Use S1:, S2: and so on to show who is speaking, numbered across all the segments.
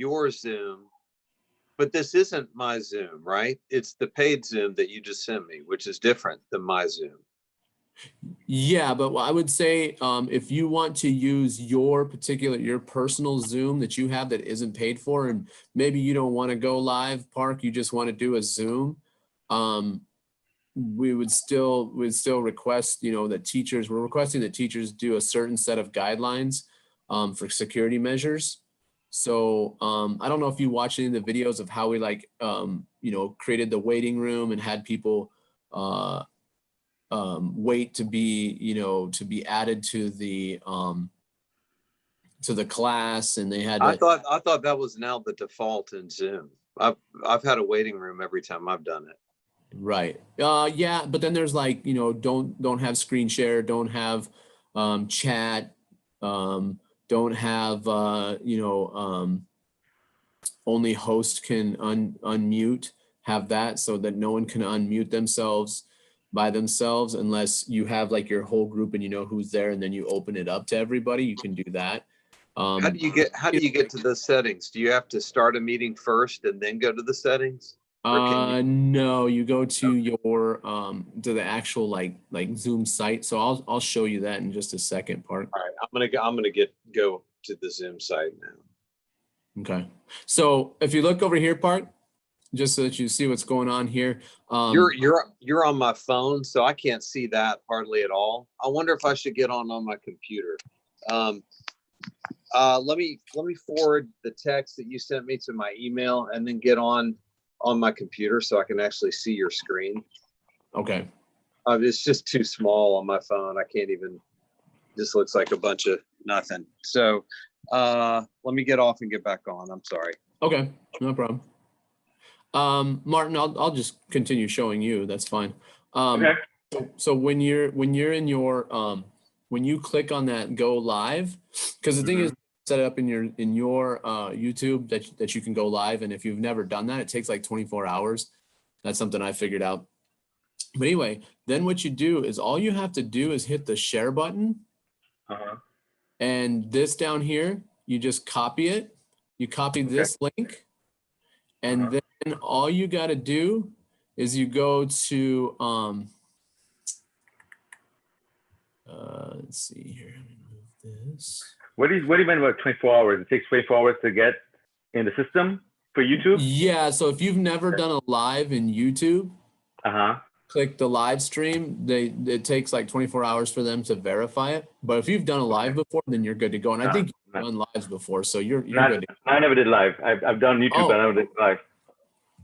S1: your Zoom, but this isn't my Zoom, right? It's the paid Zoom that you just sent me, which is different than my Zoom.
S2: Yeah, but I would say if you want to use your personal Zoom that you have that isn't paid for, and maybe you don't want to go live, Park, you just want to do a Zoom, we'd still request, you know, that we're requesting that teachers do a certain set of guidelines for security measures. So I don't know if you watched any of the videos of how we you know, created the waiting room and had people wait to be, you know, to be added to the class, and they had to.
S1: I thought that was now the default in Zoom. I've had a waiting room every time I've done it.
S2: Right. Yeah, but then there's like, you know, don't have screen share, don't have chat, don't have you know, only host can unmute, have that so that no one can unmute themselves by themselves unless you have like your whole group and you know who's there, and then you open it up to everybody. You can do that.
S1: How do you get to the settings? Do you have to start a meeting first and then go to the settings?
S2: No, you go to your to the actual like Zoom site. So I'll show you that in just a second, Park.
S1: All right, I'm gonna go to the Zoom site now.
S2: Okay. So if you look over here, Park, just so that you see what's going on here.
S1: You're on my phone, so I can't see that hardly at all. I wonder if I should get on my computer. Let me forward the text that you sent me to my email and then get on my computer so I can actually see your screen.
S2: Okay.
S1: It's just too small on my phone. I can't even, this looks like a bunch of nothing. So let me get off and get back on. I'm sorry.
S2: Okay, no problem. Martin, I'll just continue showing you. That's fine.
S3: Okay.
S2: So when you're in your when you click on that go live, because the thing is set it up in your YouTube that you can go live, and if you've never done that, it takes like 24 hours. That's something I figured out. But anyway, then what you do is all you have to do is hit the share button, and this down here, you just copy it. You copy this link, and then all you got to do is you go to let's see here. Let me move this.
S3: What do you mean about 24 hours? It takes 24 hours to get in the system for YouTube?
S2: Yeah, so if you've never done a live in YouTube, click the live stream. It takes like 24 hours for them to verify it. But if you've done a live before, then you're good to go. And I think you've done lives before, so you're good.
S3: I never did live. I've done YouTube, but I never did live.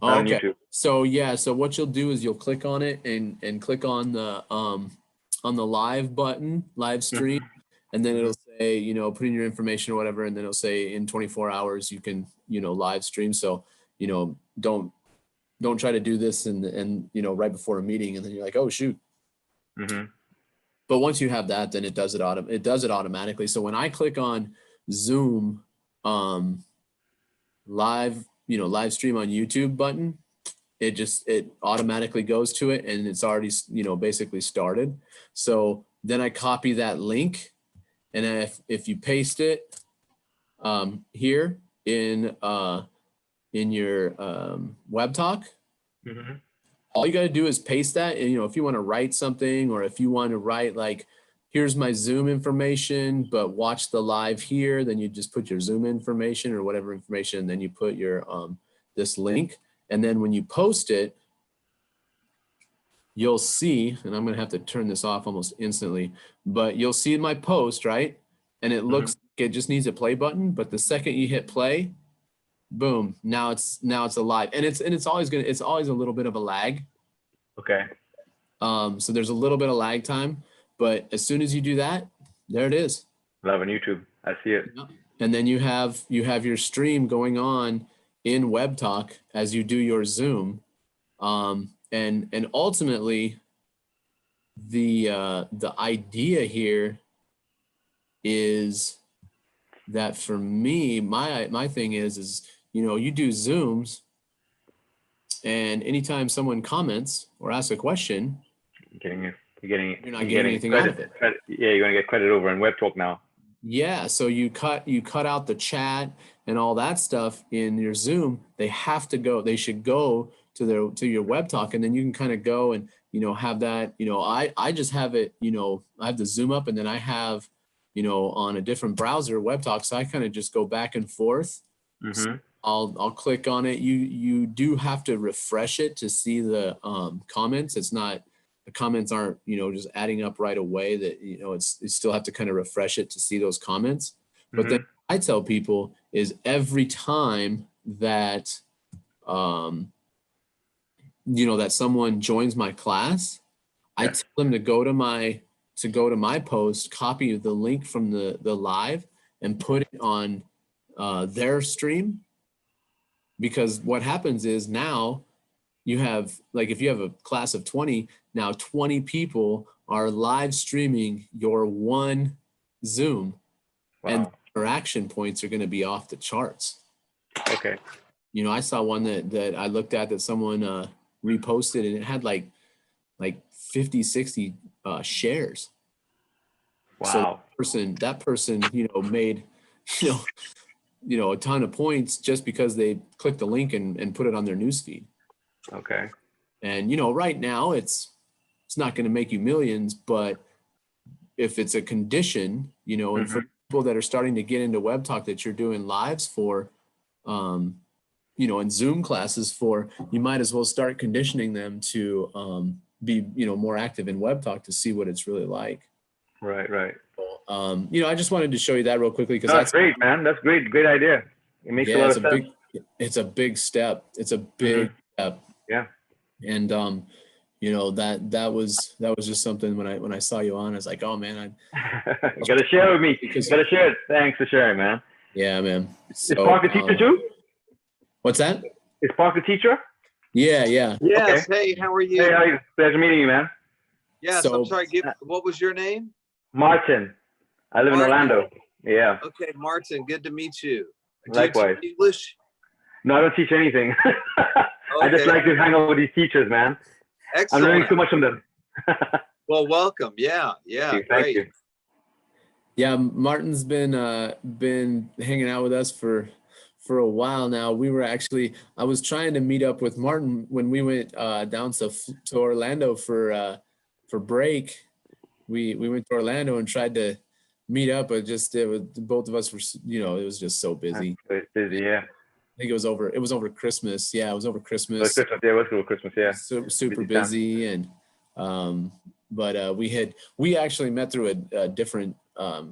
S2: Okay. So yeah, so what you'll do is you'll click on it and click on the live button, live stream, and then it'll say, you know, put in your information or whatever, and then it'll say in 24 hours you can, you know, live stream. So, you know, don't try to do this and you know, right before a meeting, and then you're like, oh shoot. But once you have that, then it does it automatically. So when I click on Zoom live, you know, live stream on YouTube button, it automatically goes to it, and it's already, you know, basically started. So then I copy that link, and if you paste it here in your web talk, all you got to do is paste that. And, you know, if you want to write something, or if you want to write like, here's my Zoom information, but watch the live here, then you just put your Zoom information or whatever information, and then you put your this link. And then when you post it, you'll see, and I'm going to have to turn this off almost instantly, but you'll see my post, right? And it looks like it just needs a play button, but the second you hit play, boom, now it's alive. And it's always a little bit of a lag.
S3: Okay.
S2: So there's a little bit of lag time, but as soon as you do that, there it is.
S3: Live on YouTube. I see it.
S2: And then you have your stream going on in Web Talk as you do your Zoom. And ultimately the idea here is that for me, my thing is, you know, you do Zooms, and anytime someone comments or asks a question,
S3: you're not
S2: getting anything out of it.
S3: Yeah, you're gonna get credit over in Web Talk now.
S2: Yeah, so you cut out the chat, and all that stuff in your Zoom, they should go to your web talk, and then you can kind of go and, have that, I just have it, I have the Zoom up, and then I have, on a different browser web talk. So I kind of just go back and forth. So I'll click on it. You do have to refresh it to see the comments. The comments aren't, just adding up right away. That, you still have to kind of refresh it to see those comments. But then I tell people is every time that, that someone joins my class, I tell them to go to my post, copy the link from the live, and put it on their stream. Because what happens is now you have, like, if you have a class of 20, now 20 people are live streaming your one Zoom.
S3: Wow.
S2: And interaction points are going to be off the charts.
S3: Okay.
S2: I saw one that I looked at that someone reposted, and it had like 50, 60 shares.
S3: Wow.
S2: So that person, made, a ton of points just because they clicked the link and put it on their newsfeed.
S3: Okay.
S2: And, right now it's not going to make you millions, but if it's a condition, and for people that are starting to get into web talk that you're doing lives for, and Zoom classes for, you might as well start conditioning them to be, more active in web talk to see what it's really like.
S3: Right.
S2: I just wanted to show you that real quickly, because
S3: that's great, man. That's great. Great idea. It makes a lot of sense.
S2: It's a big step. It's a big step.
S3: Yeah.
S2: And that was just something when I saw you on, I was like, oh man,
S3: you gotta share with me. You gotta share it. Thanks for sharing, man.
S2: Yeah, man.
S3: So, is Park a teacher too?
S2: What's that?
S3: Is Park a teacher?
S2: Yeah.
S1: Yes. Okay. Hey, how are you?
S3: Hey, how are you? Pleasure meeting you, man.
S1: Yes. I'm sorry. What was your name?
S3: Martin. I live in Orlando. Yeah.
S1: Okay, Martin. Good to meet you.
S3: Likewise.
S1: Do you teach English?
S3: No, I don't teach anything. I just like to hang out with these teachers, man.
S1: Excellent.
S3: I'm learning too much from them.
S1: Well, welcome. Yeah.
S3: Thank you.
S2: Yeah, Martin's been hanging out with us for a while now. I was trying to meet up with Martin when we went down to Orlando for break. We went to Orlando and tried to meet up, but both of us were, it was just so busy.
S3: It's busy, yeah.
S2: I think it was over Christmas. Yeah, it was over Christmas.
S3: It was over Christmas, yeah.
S2: Super busy. And but we actually met through a different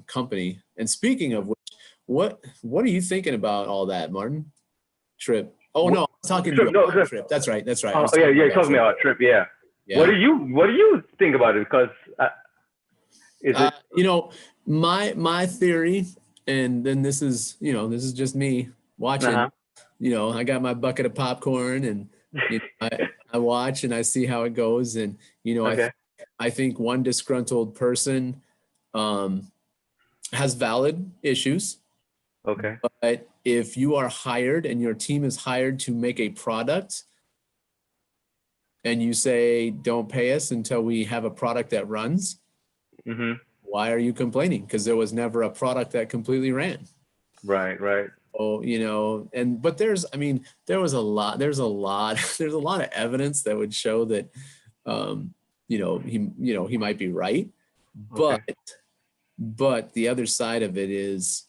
S2: company. And speaking of which, what are you thinking about all that, Martin? Trip. Oh no, I'm talking to you about Trip. That's right.
S3: Oh yeah, you're talking about Trip, yeah. What do you think about it? Because is it
S2: my theory, and then this is just me watching. I got my bucket of popcorn, and I watch and I see how it goes, and I think one disgruntled person has valid issues.
S3: Okay.
S2: But if you are hired and your team is hired to make a product, and you say, don't pay us until we have a product that runs, why are you complaining? Because there was never a product that completely ran.
S3: Right.
S2: Oh, but there's a lot of evidence that would show that, he might be right. But the other side of it is,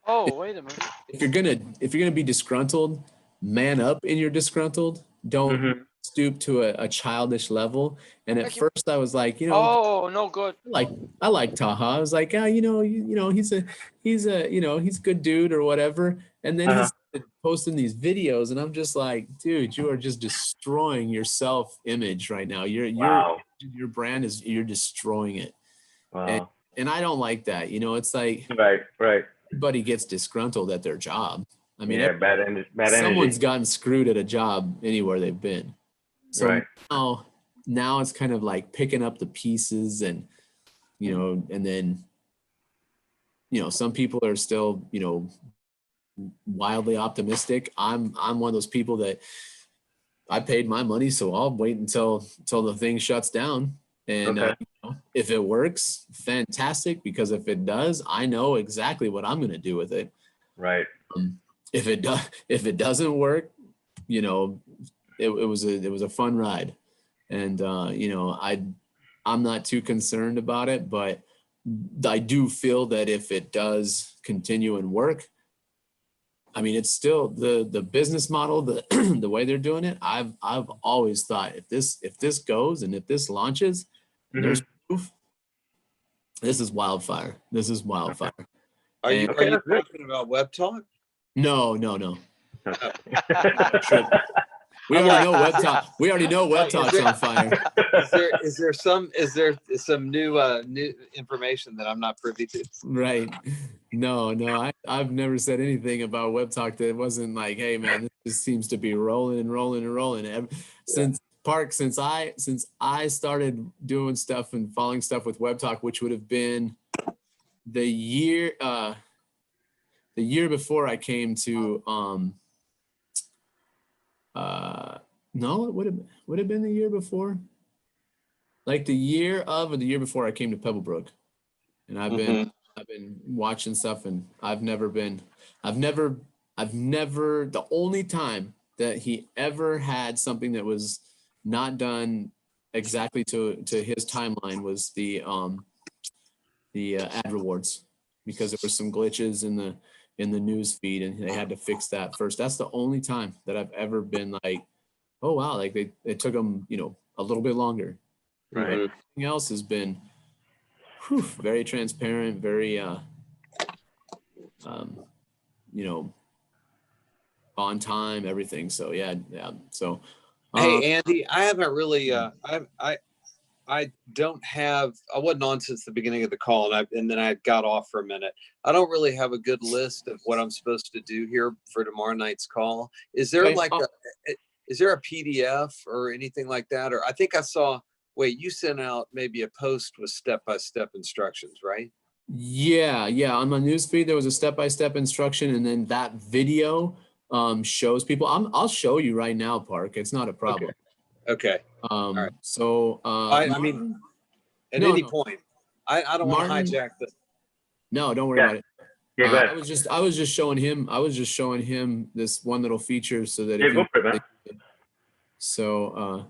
S4: wait a minute.
S2: if you're gonna be disgruntled, man up in your disgruntled. Don't stoop to a childish level. And at first I was like,
S4: no good.
S2: I like Taha. I was like, he's a good dude or whatever. And then he's posting these videos, and I'm just like, dude, you are just destroying your self-image right now. Your brand you're destroying it.
S3: Wow.
S2: And I don't like that. It's like,
S3: right.
S2: Everybody gets disgruntled at their job. I mean,
S3: bad energy.
S2: Someone's gotten screwed at a job anywhere they've been. So now it's kind of like picking up the pieces, and and then some people are still wildly optimistic. I'm one of those people that I paid my money, so I'll wait until the thing shuts down. And if it works, fantastic, because if it does, I know exactly what I'm going to do with it.
S3: Right.
S2: If it doesn't work, you know, it was a fun ride, and you know, I'm not too concerned about it, but I do feel that if it does continue and work, I mean, it's still the business model, the way they're doing it. I've always thought if this goes and if this launches, and there's proof, this is wildfire. This is wildfire.
S1: Are you,
S2: And-
S3: Okay,
S1: are you
S3: that's good.
S1: talking about Web Talk?
S2: No. We
S4: I'm
S2: already know
S4: like-
S2: Web Talk. We already know Web Talk's on fire.
S1: Is there some new information that I'm not privy to?
S2: Right. No, I've never said anything about Web Talk that wasn't like, hey man, this just seems to be rolling and rolling and rolling. Since I started doing stuff and following stuff with Web Talk, which would have been the year before I came to no, it would have been the year before. Like the year of or the year before I came to Pebblebrook. And I've been watching stuff, and I've never, the only time that he ever had something that was not done exactly to his timeline was the ad rewards, because there were some glitches in the news feed and they had to fix that first. That's the only time that I've ever been like, oh wow, like it took them, you know, a little bit longer.
S1: Right.
S2: Everything else has been very transparent, very you know, on time, everything. So yeah. So
S1: Hey Andy, I haven't really I don't have, I wasn't on since the beginning of the call, and then I got off for a minute. I don't really have a good list of what I'm supposed to do here for tomorrow night's call. Is there
S2: Okay.
S1: is there a PDF or anything like that? Or I think I saw, wait, you sent out maybe a post with step-by-step instructions, right?
S2: yeah, on my newsfeed there was a step-by-step instruction, and then that video shows people. I'll show you right now, Park. It's not a problem.
S1: Okay. right.
S2: So
S1: I mean, at
S2: No,
S1: any
S2: no.
S1: point, I don't want to
S2: Martin-
S1: hijack the,
S2: no, don't worry
S3: Yeah.
S2: about it.
S3: Yeah, go
S2: I
S3: ahead.
S2: was just showing him this one little feature so that
S3: Yeah,
S2: if
S3: go
S2: he-
S3: for it, man.
S2: so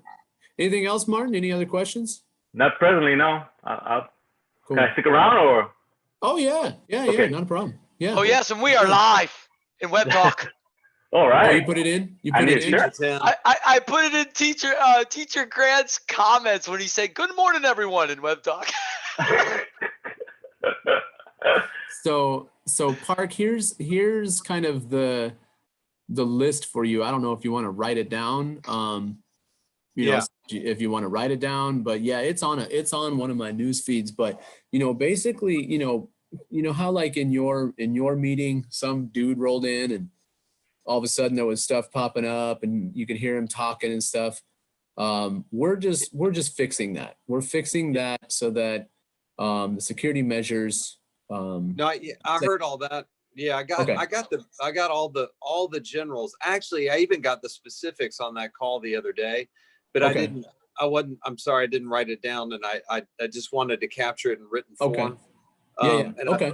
S2: anything else, Martin? Any other questions?
S3: Not presently, no. I'll
S2: Cool.
S3: can I stick around or?
S2: Oh yeah,
S3: Okay.
S2: not a problem. Yeah.
S4: Oh yes, and we are live in Web Talk.
S3: All
S2: Oh,
S3: right.
S2: you put it in? You
S3: I
S2: put
S3: need
S2: it
S3: to
S2: in?
S3: share.
S1: 10.
S4: I put it in teacher Grant's comments when he said good morning everyone in Web Talk.
S2: So Park, here's kind of the list for you. I don't know if you want to write it down. You know, if you want to write it down, but yeah, it's on one of my news feeds. But you know, basically, you know how like in your meeting, some dude rolled in and all of a sudden there was stuff popping up and you could hear him talking and stuff. We're just fixing that. We're fixing that so that the security measures.
S1: No, I heard all that. Yeah,
S2: Okay.
S1: I got all the generals. Actually, I even got the specifics on that call the other day, but
S2: Okay.
S1: I'm sorry, I didn't write it down, and I just wanted to capture it in written
S2: Okay.
S1: form.
S2: Yeah.
S1: And
S2: Okay.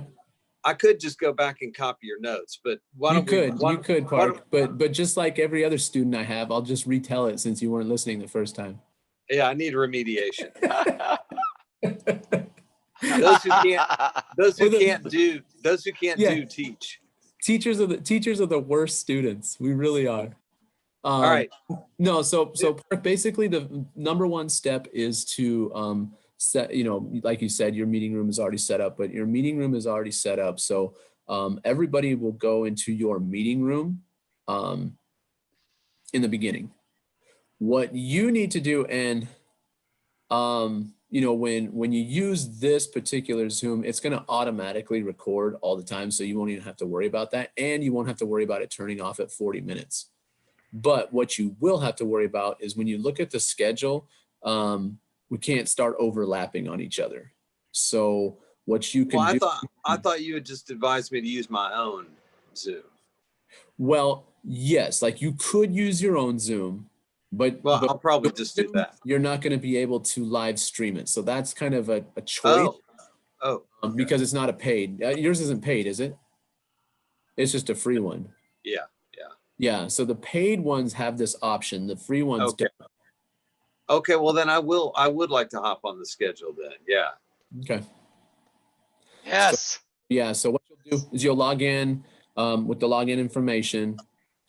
S1: I could just go back and copy your notes, but why
S2: You
S1: don't we?
S2: could, Park, but just like every other student I have, I'll just retell it since you weren't listening the first time.
S1: Yeah, I need remediation. Those who can't do
S2: Yeah.
S1: do teach.
S2: Teachers are the worst students. We really are.
S1: All right.
S2: No, so Park, basically the number one step is to set, you know, like you said, your meeting room is already set up, but your meeting room is already set up. So everybody will go into your meeting room in the beginning. What you need to do, and you know, when you use this particular Zoom, it's going to automatically record all the time, so you won't even have to worry about that, and you won't have to worry about it turning off at 40 minutes. But what you will have to worry about is when you look at the schedule, we can't start overlapping on each other. So what you can
S1: Well,
S2: do.
S1: I thought you had just advised me to use my own Zoom.
S2: Well, yes, like you could use your own Zoom, but
S1: I'll probably just do that.
S2: You're not going to be able to live stream it. So that's kind of a choice
S1: Oh,
S2: because it's not a paid. Yours isn't paid, is it? It's just a free one.
S1: Yeah.
S2: Yeah. So the paid ones have this option. The free ones
S1: Okay. Okay. Well, then I would like to hop on the schedule then. Yeah.
S2: don't. Okay.
S4: Yes.
S2: Yeah. So what you'll do is you'll log in with the login information,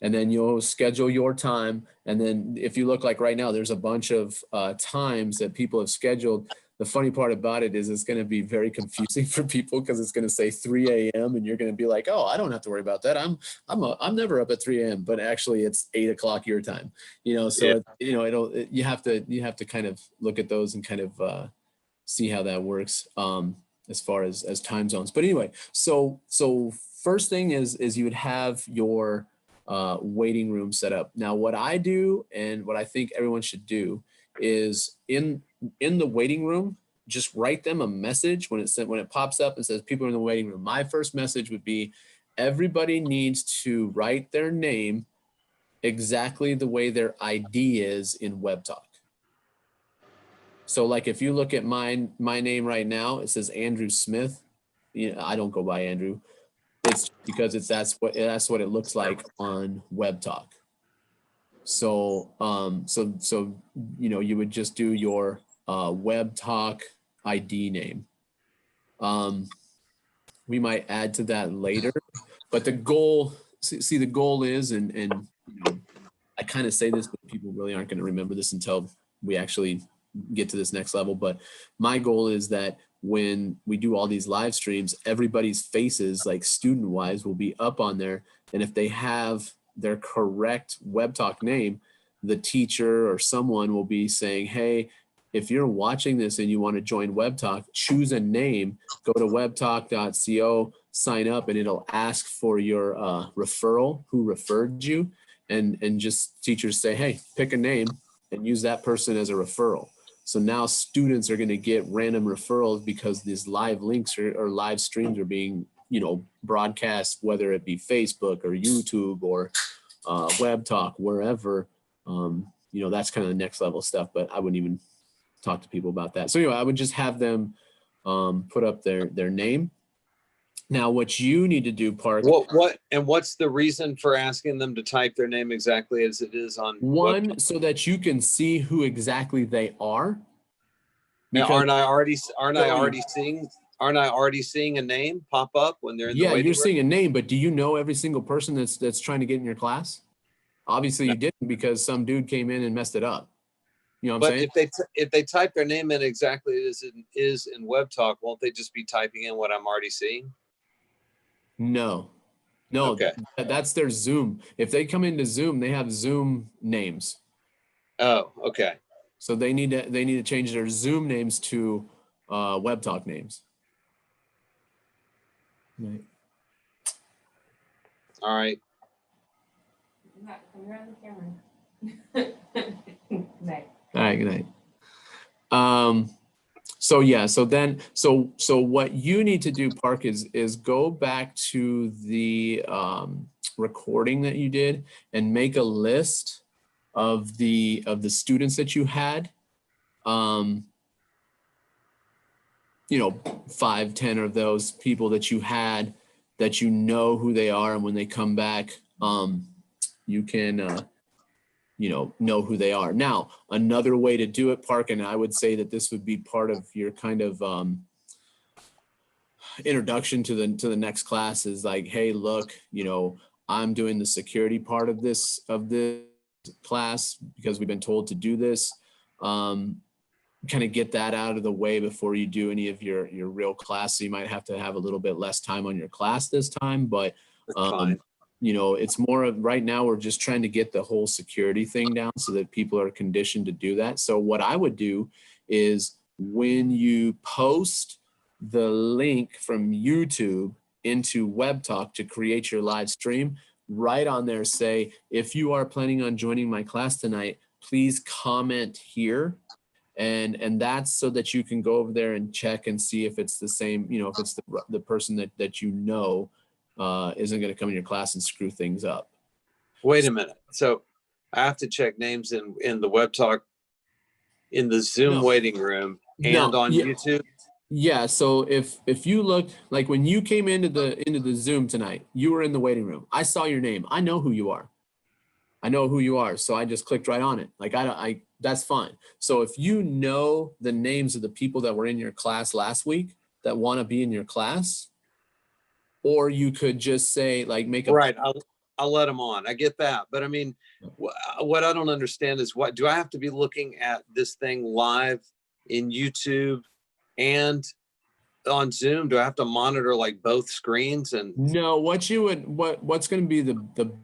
S2: and then you'll schedule your time. And then if you look like right now, there's a bunch of times that people have scheduled. The funny part about it is it's going to be very confusing for people because it's going to say 3 a.m. and you're going to be like, oh, I don't have to worry about that. I'm never up at 3 a.m. But actually it's 8 o'clock your time, so,
S1: Yeah.
S2: you have to kind of look at those and kind of see how that works as far as time zones. But anyway, so first thing is you would have your waiting room set up. Now, what I do and what I think everyone should do is in the waiting room, just write them a message when it pops up and says people are in the waiting room. My first message would be everybody needs to write their name exactly the way their ID is in WebTalk. So like if you look at my name right now, it says Andrew Smith. I don't go by Andrew. It's because that's what it looks like on WebTalk. So you would just do your WebTalk ID name. We might add to that later, but the goal is, and I kind of say this, but people really aren't going to remember this until we actually get to this next level. But my goal is that when we do all these live streams, everybody's faces, like student wise, will be up on there. And if they have their correct WebTalk name, the teacher or someone will be saying, hey, if you're watching this and you want to join WebTalk, choose a name, go to webtalk.co, sign up, and it'll ask for your referral, who referred you. And just teachers say, hey, pick a name and use that person as a referral. So now students are going to get random referrals because these live links or live streams are being, broadcast, whether it be Facebook or YouTube or WebTalk, wherever. That's kind of the next level stuff, but I wouldn't even talk to people about that. So anyway, I would just have them put up their name. Now, what you need to do, Park.
S1: What's the reason for asking them to type their name exactly as it is on
S2: one, so that you can see who exactly they are?
S1: Now, aren't I already seeing a name pop up when they're in the waiting room?
S2: You're seeing a name, but do you know every single person that's trying to get in your class? Obviously, you didn't, because some dude came in and messed it up. You know what I'm saying?
S1: But if they type their name in exactly as it is in WebTalk, won't they just be typing in what I'm already seeing?
S2: No,
S1: Okay.
S2: That's their Zoom. If they come into Zoom, they have Zoom names.
S1: Oh, okay.
S2: So they need to change their Zoom names to WebTalk names. Right.
S1: All right.
S5: You're on the camera. Night.
S2: All right, good night. So what you need to do, Park, is go back to the recording that you did and make a list of the students that you had. 5, 10 of those people that you had, that who they are, and when they come back, you can know who they are. Now, another way to do it, Park, and I would say that this would be part of your kind of introduction to the next class, is like, hey, look, I'm doing the security part of this class because we've been told to do this. Kind of get that out of the way before you do any of your real class. So you might have to have a little bit less time on your class this time, but
S1: That's fine.
S2: it's more of, right now we're just trying to get the whole security thing down so that people are conditioned to do that. So what I would do is, when you post the link from YouTube into WebTalk to create your live stream, right on there say, if you are planning on joining my class tonight, please comment here. And that's so that you can go over there and check and see if it's the same, if it's the person that isn't going to come in your class and screw things up.
S1: Wait a minute. So I have to check names in the WebTalk, in the Zoom waiting room, and on YouTube?
S2: Yeah, so if you look, like when you came into the Zoom tonight, you were in the waiting room. I saw your name. I know who you are. I know who you are. So I just clicked right on it. Like I that's fine. So if you know the names of the people that were in your class last week that want to be in your class, or you could just say like make a
S1: Right. I'll let them on. I get that. But I mean, what I don't understand is, what do I have to be looking at this thing live in YouTube and on Zoom? Do I have to monitor like both screens? And
S2: No, what you would what's going to be the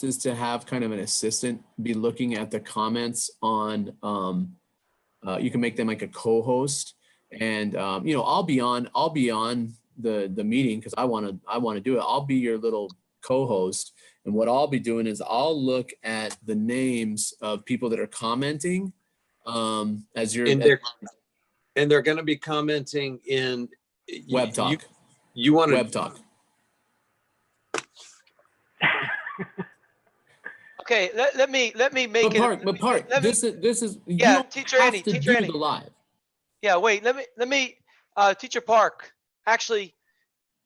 S2: is to have kind of an assistant be looking at the comments on you can make them like a co-host, and you know, I'll be on the meeting because I want to do it. I'll be your little co-host, and what I'll be doing is I'll look at the names of people that are commenting as you're
S1: and they're going to be commenting in
S2: Web Talk.
S1: You want
S2: Web
S1: to
S2: Talk.
S4: Okay, let me make
S2: This is you
S4: yeah,
S2: don't
S4: Teacher
S2: have
S4: Andy,
S2: to
S4: Teacher
S2: do
S4: Andy.
S2: the live.
S4: Yeah, wait, let me Teacher Park. Actually,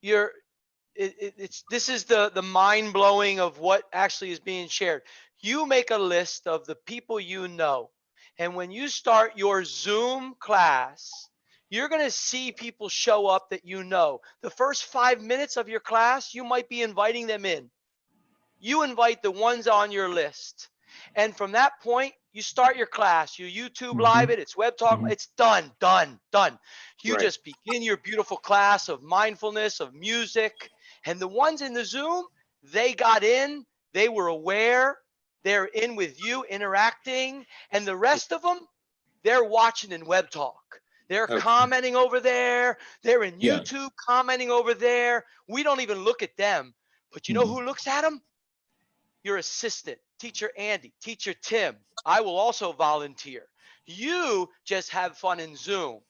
S4: this is the mind blowing of what actually is being shared. You make a list of the people you know, and when you start your Zoom class, you're going to see people show up that you know. The first 5 minutes of your class, you might be inviting them in. You invite the ones on your list. And from that point, you start your class. You YouTube live it. It's Web Talk.
S2: Mhm.
S4: It's done. You
S1: Right.
S4: just begin your beautiful class of mindfulness, of music. And the ones in the Zoom, they got in. They were aware. They're in with you, interacting. And the rest of them, they're watching in Web Talk. They're
S1: Okay.
S4: commenting over there. They're in
S2: Yeah.
S4: YouTube commenting over there. We don't even look at them. But you know who looks at them? Your assistant, Teacher Andy, Teacher Tim. I will also volunteer. You just have fun in Zoom.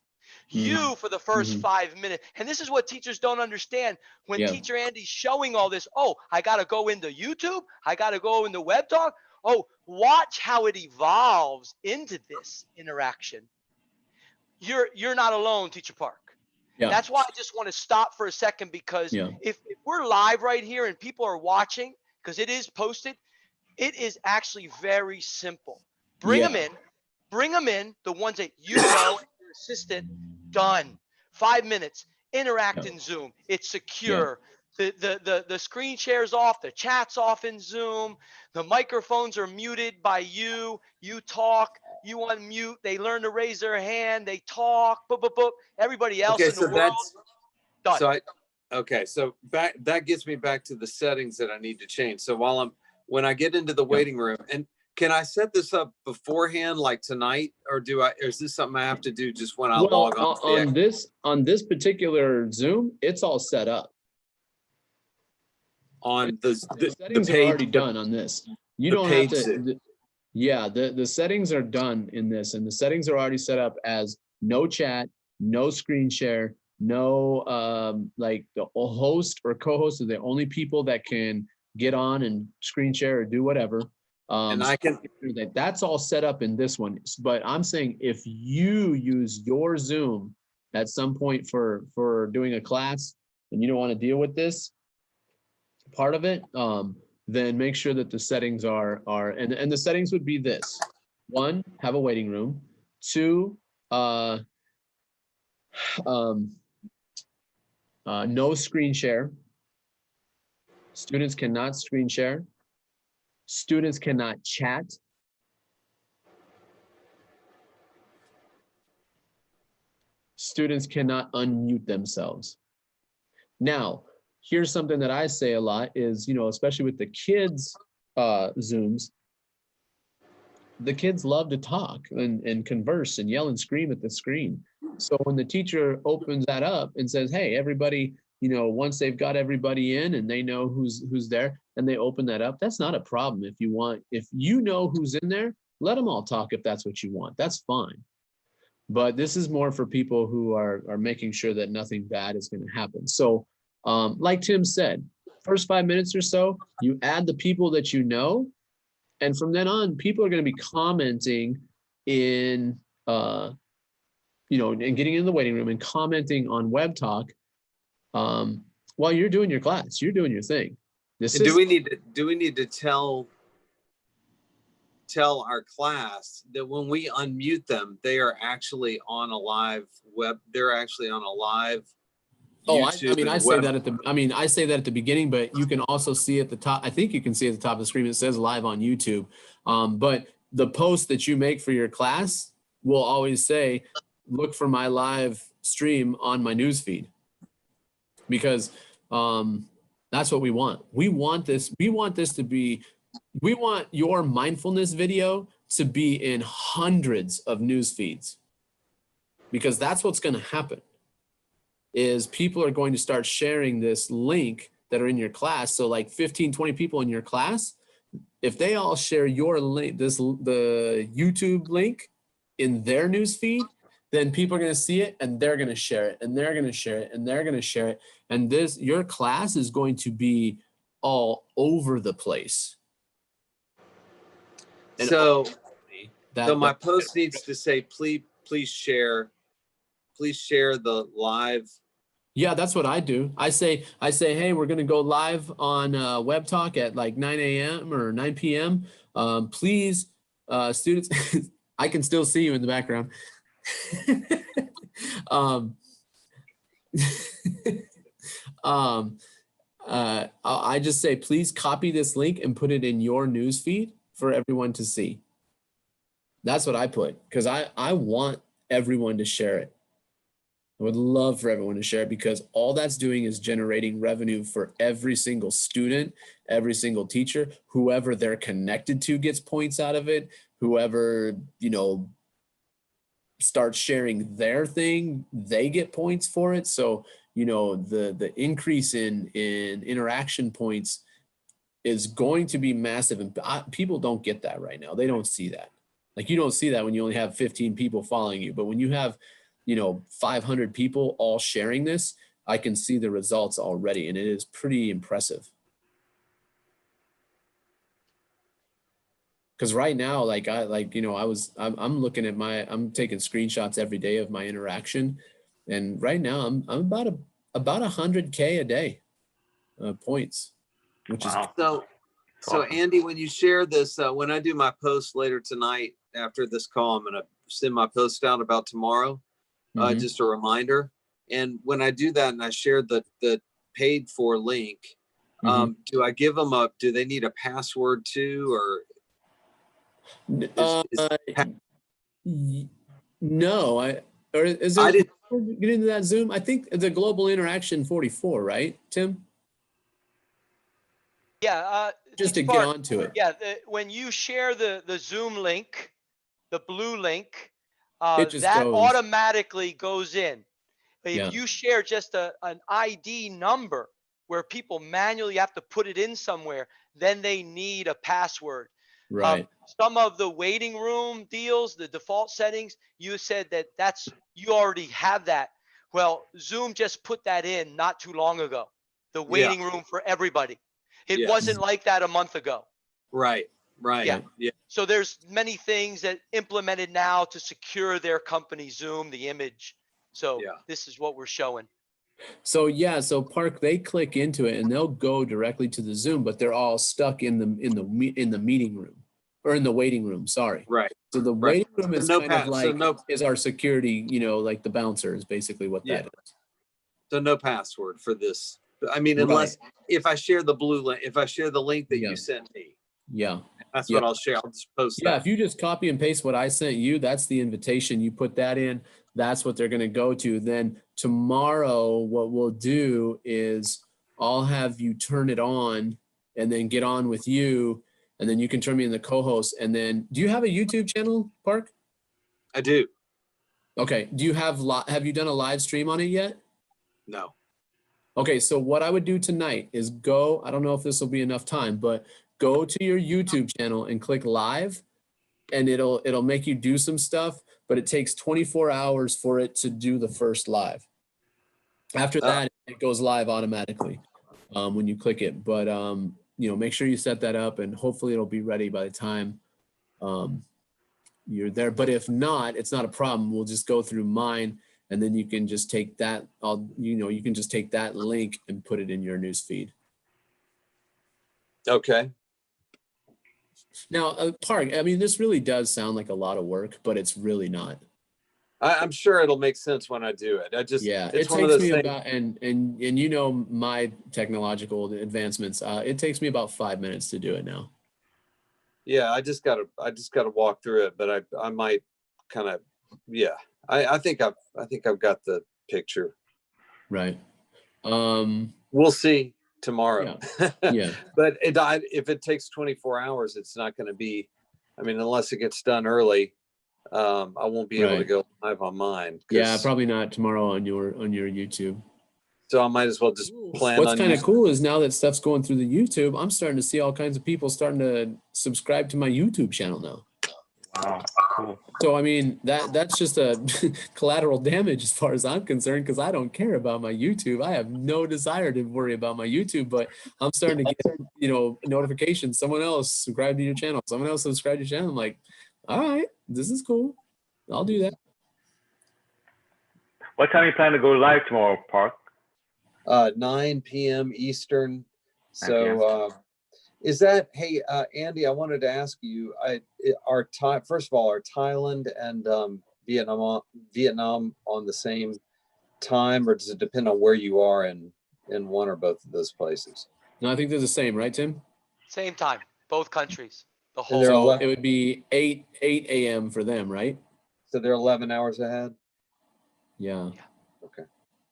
S4: You for the first 5 minutes. And this is what teachers don't understand. When
S2: Yeah.
S4: Teacher Andy's showing all this, oh, I got to go into YouTube. I got to go into Web Talk. Oh, watch how it evolves into this interaction. You're not alone, Teacher Park.
S2: Yeah.
S4: That's why I just want to stop for a second, because
S2: Yeah.
S4: if we're live right here and people are watching, because it is posted, it is actually very simple. Bring them in, the ones that you know, your assistant, done. 5 minutes, interact in Zoom. It's secure. The screen share's off, the chat's off in Zoom, the microphones are muted by you. You talk, you unmute, they learn to raise their hand, they talk, boop, boop, boop. Everybody else
S1: Okay,
S4: in the
S1: so
S4: world, done.
S1: So that gets me back to the settings that I need to change. So when I get into the waiting room, and can I set this up beforehand, like tonight, or is this something I have to do just when I log on?
S2: On this particular Zoom, it's all set up.
S1: On the
S2: settings are already done on this. You don't have to. Yeah, the settings are done in this, and the settings are already set up as no chat, no screen share, no like the host or co-host are the only people that can get on and screen share or do whatever.
S1: And I can.
S2: That's all set up in this one. But I'm saying if you use your Zoom at some point for doing a class and you don't want to deal with this part of it, then make sure that the settings are and the settings would be this: 1, have a waiting room; 2, no screen share. Students cannot screen share. Students cannot chat. Students cannot unmute themselves. Now, here's something that I say a lot is, especially with the kids' Zooms, the kids love to talk and converse and yell and scream at the screen. So when the teacher opens that up and says, hey, everybody, once they've got everybody in and they know who's there and they open that up, that's not a problem. If you know who's in there, let them all talk if that's what you want. That's fine. But this is more for people who are making sure that nothing bad is going to happen. So like Tim said, first 5 minutes or so, you add the people that you know. And from then on, people are going to be commenting in and getting in the waiting room and commenting on Web Talk while you're doing your class, you're doing your thing. This
S1: And
S2: is,
S1: do we need to tell our class that when we unmute them, they are actually on a live they're actually on a live
S2: oh, I
S1: YouTube
S2: mean,
S1: and
S2: I say
S1: web.
S2: that I say that at the beginning, but you can also see at the top, I think you can see at the top of the screen, it says live on YouTube. But the post that you make for your class will always say, look for my live stream on my news feed, because that's what we want. We want this to be, we want your mindfulness video to be in hundreds of news feeds, because that's what's going to happen. Is people are going to start sharing this link that are in your class. So like 15, 20 people in your class, if they all share your link, the YouTube link in their news feed, then people are going to see it and they're going to share it and they're going to share it and they're going to share it. And your class is going to be all over the place. And
S1: So
S2: that,
S1: my post needs to say, please share the live.
S2: Yeah, that's what I do. I say, hey, we're going to go live on Web Talk at like 9 a.m. or 9 p.m. Please, students, I can still see you in the background. I just say, please copy this link and put it in your news feed for everyone to see. That's what I put, because I want everyone to share it. I would love for everyone to share it, because all that's doing is generating revenue for every single student, every single teacher, whoever they're connected to gets points out of it. Whoever, starts sharing their thing, they get points for it. So, the increase in interaction points is going to be massive. And people don't get that right now. They don't see that. Like, you don't see that when you only have 15 people following you. But when you have 500 people all sharing this, I can see the results already, and it is pretty impressive. Because right now, I'm looking at I'm taking screenshots every day of my interaction, and right now I'm about 100K a day points, which is
S1: So Andy, when you share this, when I do my post later tonight after this call, I'm gonna send my post out about tomorrow. Just a reminder. And when I do that and I share the paid for link, do I give them do they need a password too, or?
S2: No, is there get into that Zoom? I think the Global Interaction 44, right, Tim?
S4: Yeah.
S2: Just to get onto it.
S4: Yeah. When you share the Zoom link, the blue link,
S2: it just
S4: that
S2: goes.
S4: automatically goes in. If
S2: Yeah.
S4: you share just an ID number where people manually have to put it in somewhere, then they need a password.
S2: Right.
S4: Some of the waiting room deals, the default settings, you said you already have that. Well, Zoom just put that in not too long ago. The waiting room for everybody. It wasn't like that a month ago.
S1: Right.
S4: Yeah.
S1: Yeah.
S4: So there's many things that implemented now to secure their company Zoom, the image. So this is what we're showing.
S2: So Park, they click into it and they'll go directly to the Zoom, but they're all stuck in the meeting room, or in the waiting room. Sorry.
S1: Right.
S2: So the waiting room is
S1: So
S2: kind of like is our security, like the bouncer is basically what that is.
S1: So no password for this. I mean, unless if I share the blue link, if I share the link that you sent me.
S2: Yeah.
S1: That's what I'll share. I'll just post
S2: that.
S1: that.
S2: If you just copy and paste what I sent you, that's the invitation. You put that in, that's what they're going to go to. Then tomorrow, what we'll do is I'll have you turn it on and then get on with you. And then you can turn me in the co-host. And then, do you have a YouTube channel, Park?
S1: I do.
S2: Okay. Do you have you done a live stream on it yet?
S1: No.
S2: Okay. So what I would do tonight is go, I don't know if this will be enough time, but go to your YouTube channel and click live, and it'll make you do some stuff, but it takes 24 hours for it to do the first live. After that, it goes live automatically when you click it. But make sure you set that up, and hopefully it'll be ready by the time you're there. But if not, it's not a problem. We'll just go through mine, and then you can just take that. You can just take that link and put it in your news feed.
S1: Okay.
S2: Now, Park, I mean, this really does sound like a lot of work, but it's really not.
S1: I'm sure it'll make sense when I do it.
S2: Yeah,
S1: it's
S2: it
S1: one of
S2: takes
S1: those
S2: me
S1: things.
S2: about, and you know my technological advancements. It takes me about 5 minutes to do it now.
S1: Yeah, I just gotta walk through it, but I might kind of, yeah. I think I've got the picture.
S2: Right.
S1: We'll see tomorrow.
S2: Yeah.
S1: But if it takes 24 hours, it's not going to be. I mean, unless it gets done early, I won't be able to
S2: Right.
S1: go live on mine.
S2: Yeah, probably not tomorrow on your YouTube.
S1: So I might as well just plan
S2: What's
S1: on
S2: kind of
S1: using-
S2: cool is now that stuff's going through the YouTube, I'm starting to see all kinds of people starting to subscribe to my YouTube channel now.
S3: Wow, cool.
S2: So I mean that's just a collateral damage as far as I'm concerned, because I don't care about my YouTube. I have no desire to worry about my YouTube, but I'm starting to get notifications. Someone else subscribed to your channel. Someone else subscribed to your channel. I'm like, all right, this is cool. I'll do that.
S3: What time you plan to go live tomorrow, Park?
S1: 9 p.m. Eastern.
S3: 9 p.m.
S1: So is that, hey, Andy, I wanted to ask you, first of all, are Thailand and Vietnam on the same time, or does it depend on where you are in one or both of those places?
S2: No, I think they're the same, right, Tim?
S4: Same time, both countries. The
S1: And they're
S4: whole.
S2: So
S1: 11
S2: it would be 8 a.m. for them, right?
S1: So they're 11 hours ahead?
S2: Yeah.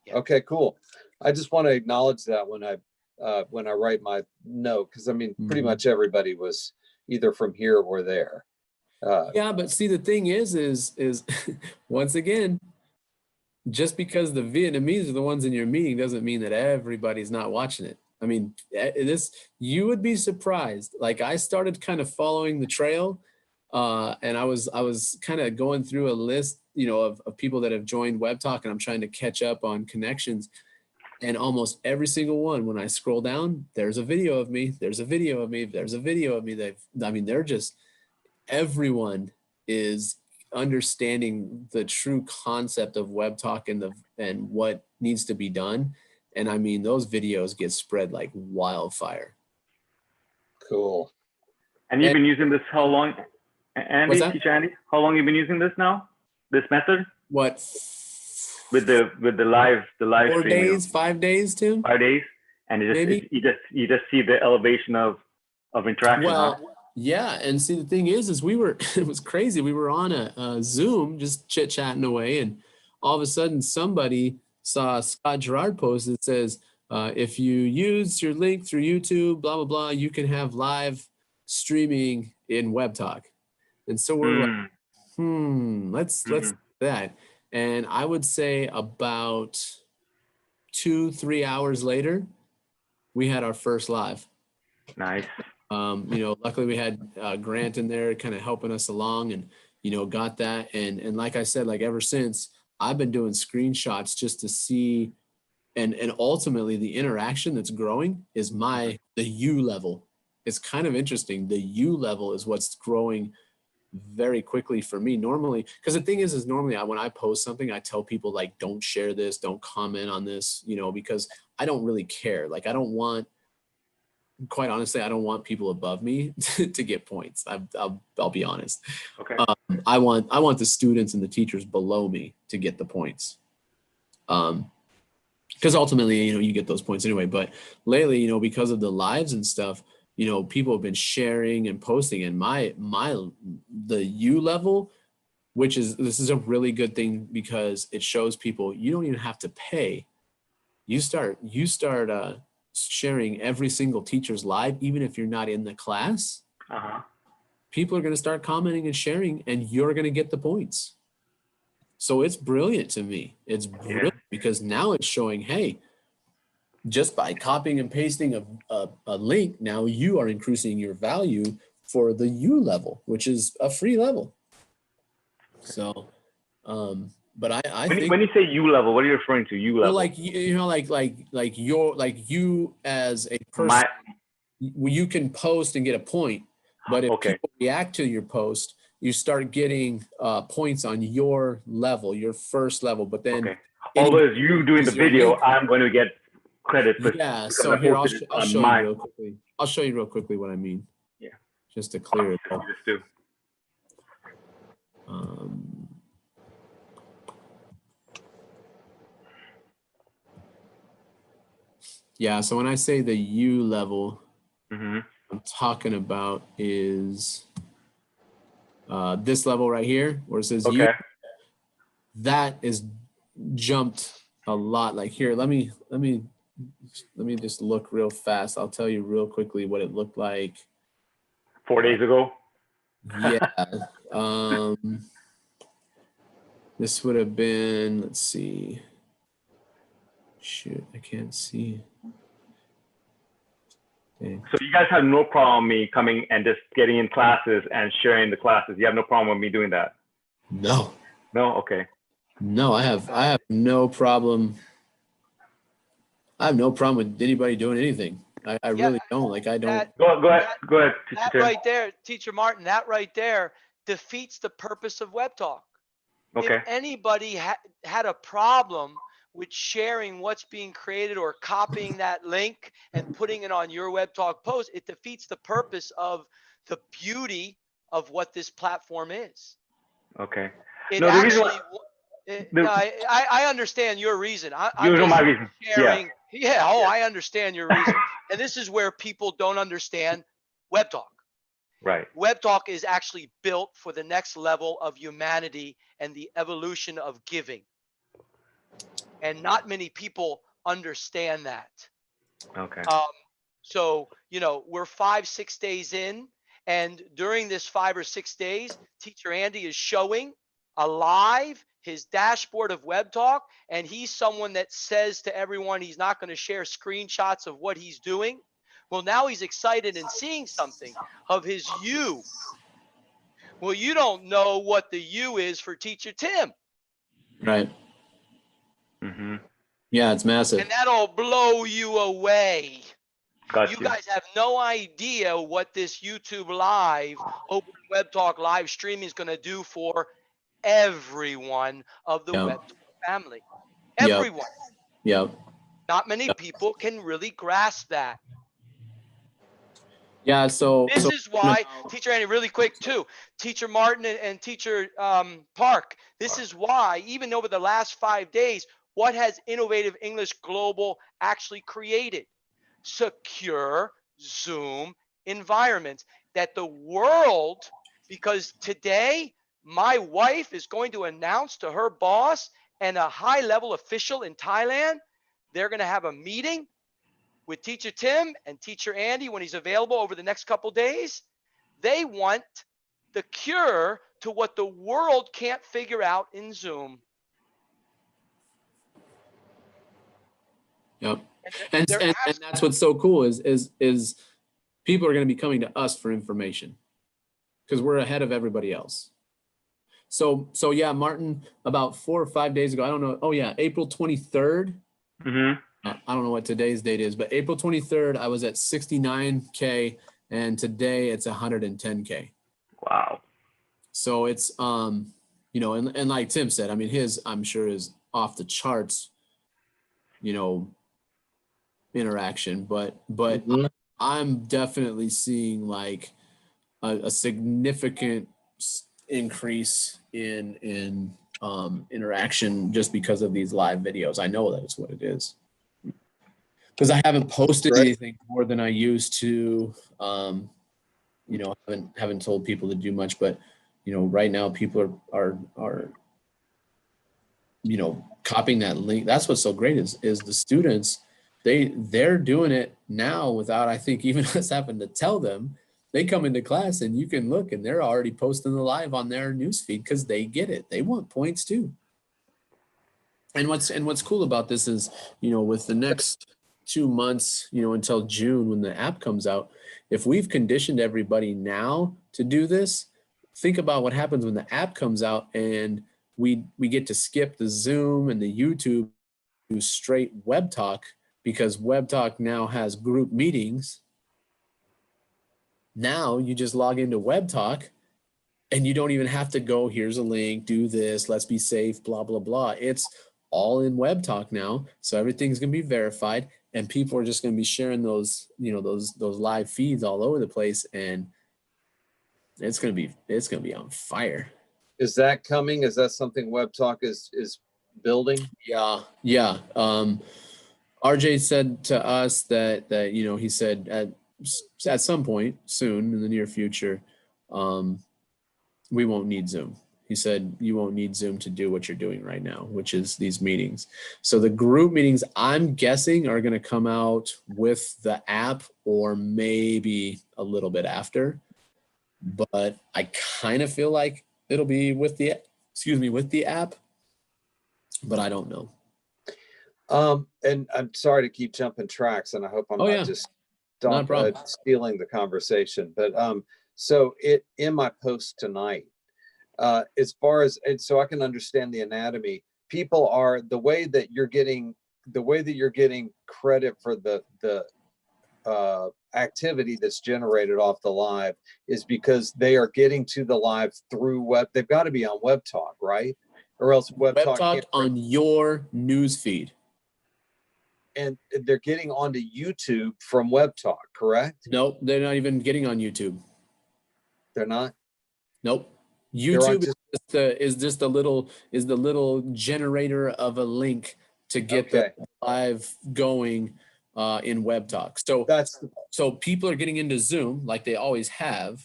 S4: Yeah.
S1: Okay, cool. I just want to acknowledge that when I write my note, because I mean, pretty
S2: Mhm.
S1: much everybody was either from here or there.
S2: Yeah, but see, the thing is once again, just because the Vietnamese are the ones in your meeting doesn't mean that everybody's not watching it. I mean, you would be surprised. Like I started kind of following the trail, and I was kind of going through a list, of people that have joined Web Talk, and I'm trying to catch up on connections. And almost every single one, when I scroll down, there's a video of me. There's a video of me. There's a video of me. They're just, everyone is understanding the true concept of Web Talk and what needs to be done. And I mean, those videos get spread like wildfire.
S1: Cool.
S3: And you've been using this how long? Andy,
S2: What's that?
S3: teacher Andy, how long you been using this now? This method
S2: What?
S3: with the live
S2: 4
S3: streaming?
S2: days, 5 days, Tim?
S3: 5 days, and
S2: Maybe.
S3: you just see the elevation of interaction. huh?
S2: Well, yeah, and see the thing is it was crazy. We were on a Zoom just chit chatting away, and all of a sudden somebody saw a Scott Gerard post that says, if you use your link through YouTube, blah blah blah, you can have live streaming in Web Talk. And so we're like, let's do that. And I would say about 2-3 hours later, we had our first live.
S3: Nice.
S2: Luckily we had Grant in there kind of helping us along, and got that. And like I said, like ever since, I've been doing screenshots just to see, and ultimately the interaction that's growing is the U level. It's kind of interesting. The U level is what's growing very quickly for me normally, because the thing is normally when I post something, I tell people like, don't share this, don't comment on this, because I don't really care. Like quite honestly, I don't want people above me to get points. I'll be honest.
S3: Okay.
S2: I want the students and the teachers below me to get the points. Because ultimately, you get those points anyway. But lately, because of the lives and stuff, people have been sharing and posting, and the U level, this is a really good thing, because it shows people you don't even have to pay. You start sharing every single teacher's live, even if you're not in the class. People are going to start commenting and sharing, and you're going to get the points. So it's brilliant to me. It's brilliant because now it's showing, hey, just by copying and pasting a link, now you are increasing your value for the U level, which is a free level. So, but I think
S3: when you say U level, what are you referring to? U level?
S2: Well, like you as a person, you can post and get a point, but if people react to your post, you start getting points on your level, your first level. But then,
S3: Okay. Although it's you doing the
S2: is your
S3: video,
S2: link-
S3: I'm going to get credit for
S2: yeah.
S3: because
S2: So
S3: I
S2: here,
S3: posted it
S2: I'll
S3: on
S2: show you
S3: mine.
S2: real quickly. I'll show you real quickly what I mean.
S3: Yeah.
S2: Just to clear it up.
S3: Just do.
S2: Yeah. So when I say the U level,
S3: Mm-hmm.
S2: I'm talking about is this level right here where it says U.
S3: Okay.
S2: That is jumped a lot. Like here, let me just look real fast. I'll tell you real quickly what it looked like.
S3: 4 days ago.
S2: Yeah. This would have been, let's see. Shoot, I can't see. Okay.
S3: So you guys have no problem me coming and just getting in classes and sharing the classes. You have no problem with me doing that.
S2: No,
S3: No. Okay.
S2: no, I have no problem. I have no problem with anybody doing anything. I really don't. Like I don't.
S4: That,
S3: Go ahead. Go ahead.
S4: that
S3: Teacher Tim.
S4: right there, Teacher Martin, that right there defeats the purpose of Web Talk.
S3: Okay.
S4: If anybody had a problem with sharing what's being created or copying that link and putting it on your Web Talk post, it defeats the purpose of the beauty of what this platform is.
S3: Okay.
S4: It
S3: No, the reason
S4: actually,
S3: why-
S4: I understand your reason. I'm
S3: You know
S4: just
S3: my reason.
S4: sharing. Yeah. Oh, I understand your reason. And this is where people don't understand Web Talk.
S3: Right.
S4: Web Talk is actually built for the next level of humanity and the evolution of giving. And not many people understand that.
S3: Okay.
S4: So, you know, we're 5-6 days in, and during this 5 or 6 days, Teacher Andy is showing alive his dashboard of Web Talk, and he's someone that says to everyone he's not going to share screenshots of what he's doing. Well, now he's excited and seeing something of his U. Well, you don't know what the U is for Teacher Tim.
S2: Right.
S3: Mm-hmm.
S2: Yeah, it's massive.
S4: And that'll blow you away.
S3: Got
S4: You
S3: you.
S4: guys have no idea what this YouTube Live, Open Web Talk live streaming is going to do for everyone of the
S2: Yeah.
S4: Web Talk family.
S2: Yep.
S4: Everyone.
S2: Yep.
S4: Not many people can really grasp that.
S2: Yeah. So
S4: This is why, Teacher Andy, really quick too, Teacher Martin and Teacher Park, this is why, even over the last 5 days, what has Innovative English Global actually created? Secure Zoom environments that the world, because today my wife is going to announce to her boss and a high level official in Thailand, they're going to have a meeting with Teacher Tim and Teacher Andy when he's available over the next couple days. They want the cure to what the world can't figure out in Zoom.
S2: Yep. And that's what's so cool is people are going to be coming to us for information because we're ahead of everybody else. So yeah, Martin, about 4 or 5 days ago, I don't know. Oh yeah, April 23rd.
S3: Mm-hmm.
S2: I don't know what today's date is, but April 23rd, I was at 69K, and today it's 110K.
S3: Wow.
S2: So it's you know, and like Tim said, I mean, his I'm sure is off the charts, you know, interaction, but I'm definitely seeing like a significant increase in interaction just because of these live videos. I know that's what it is. Because I haven't posted anything more than I used to, you know, haven't told people to do much, but you know, right now people are you know, copying that link. That's what's so great is the students, they're doing it now without, I think, even us having to tell them. They come into class and you can look and they're already posting the live on their newsfeed because they get it. They want points too. And what's cool about this is, you know, with the next 2 months, you know, until June when the app comes out, if we've conditioned everybody now to do this, think about what happens when the app comes out and we get to skip the Zoom and the YouTube to straight Web Talk because Web Talk now has group meetings. Now you just log into Web Talk And you don't even have to go, here's a link, do this, let's be safe, blah, blah, blah. It's all in Web Talk now. So everything's going to be verified, and people are just going to be sharing those, you know, those live feeds all over the place. And it's going to be on fire.
S1: Is that coming? Is that something Web Talk is building?
S2: Yeah. Yeah. RJ said to us that, you know, he said at some point soon in the near future, we won't need Zoom. He said, you won't need Zoom to do what you're doing right now, which is these meetings. So the group meetings, I'm guessing, are going to come out with the app or maybe a little bit after. But I kind of feel like it'll be with the, with the app, but I don't know.
S1: And I'm sorry to keep jumping tracks, and I hope I'm not just
S2: Not a problem.
S1: stealing the conversation. But so in my post tonight, as far as, and so I can understand the anatomy, people are the way that you're getting credit for the activity that's generated off the live is because they are getting to the live through web. They've got to be on Web Talk, right? Or else Web Talk
S2: on your news feed.
S1: And they're getting onto YouTube from Web Talk, correct?
S2: Nope, they're not even getting on YouTube.
S1: They're not?
S2: Nope. YouTube is the little generator of a link to get the live going in Web Talk. So people are getting into Zoom like they always have.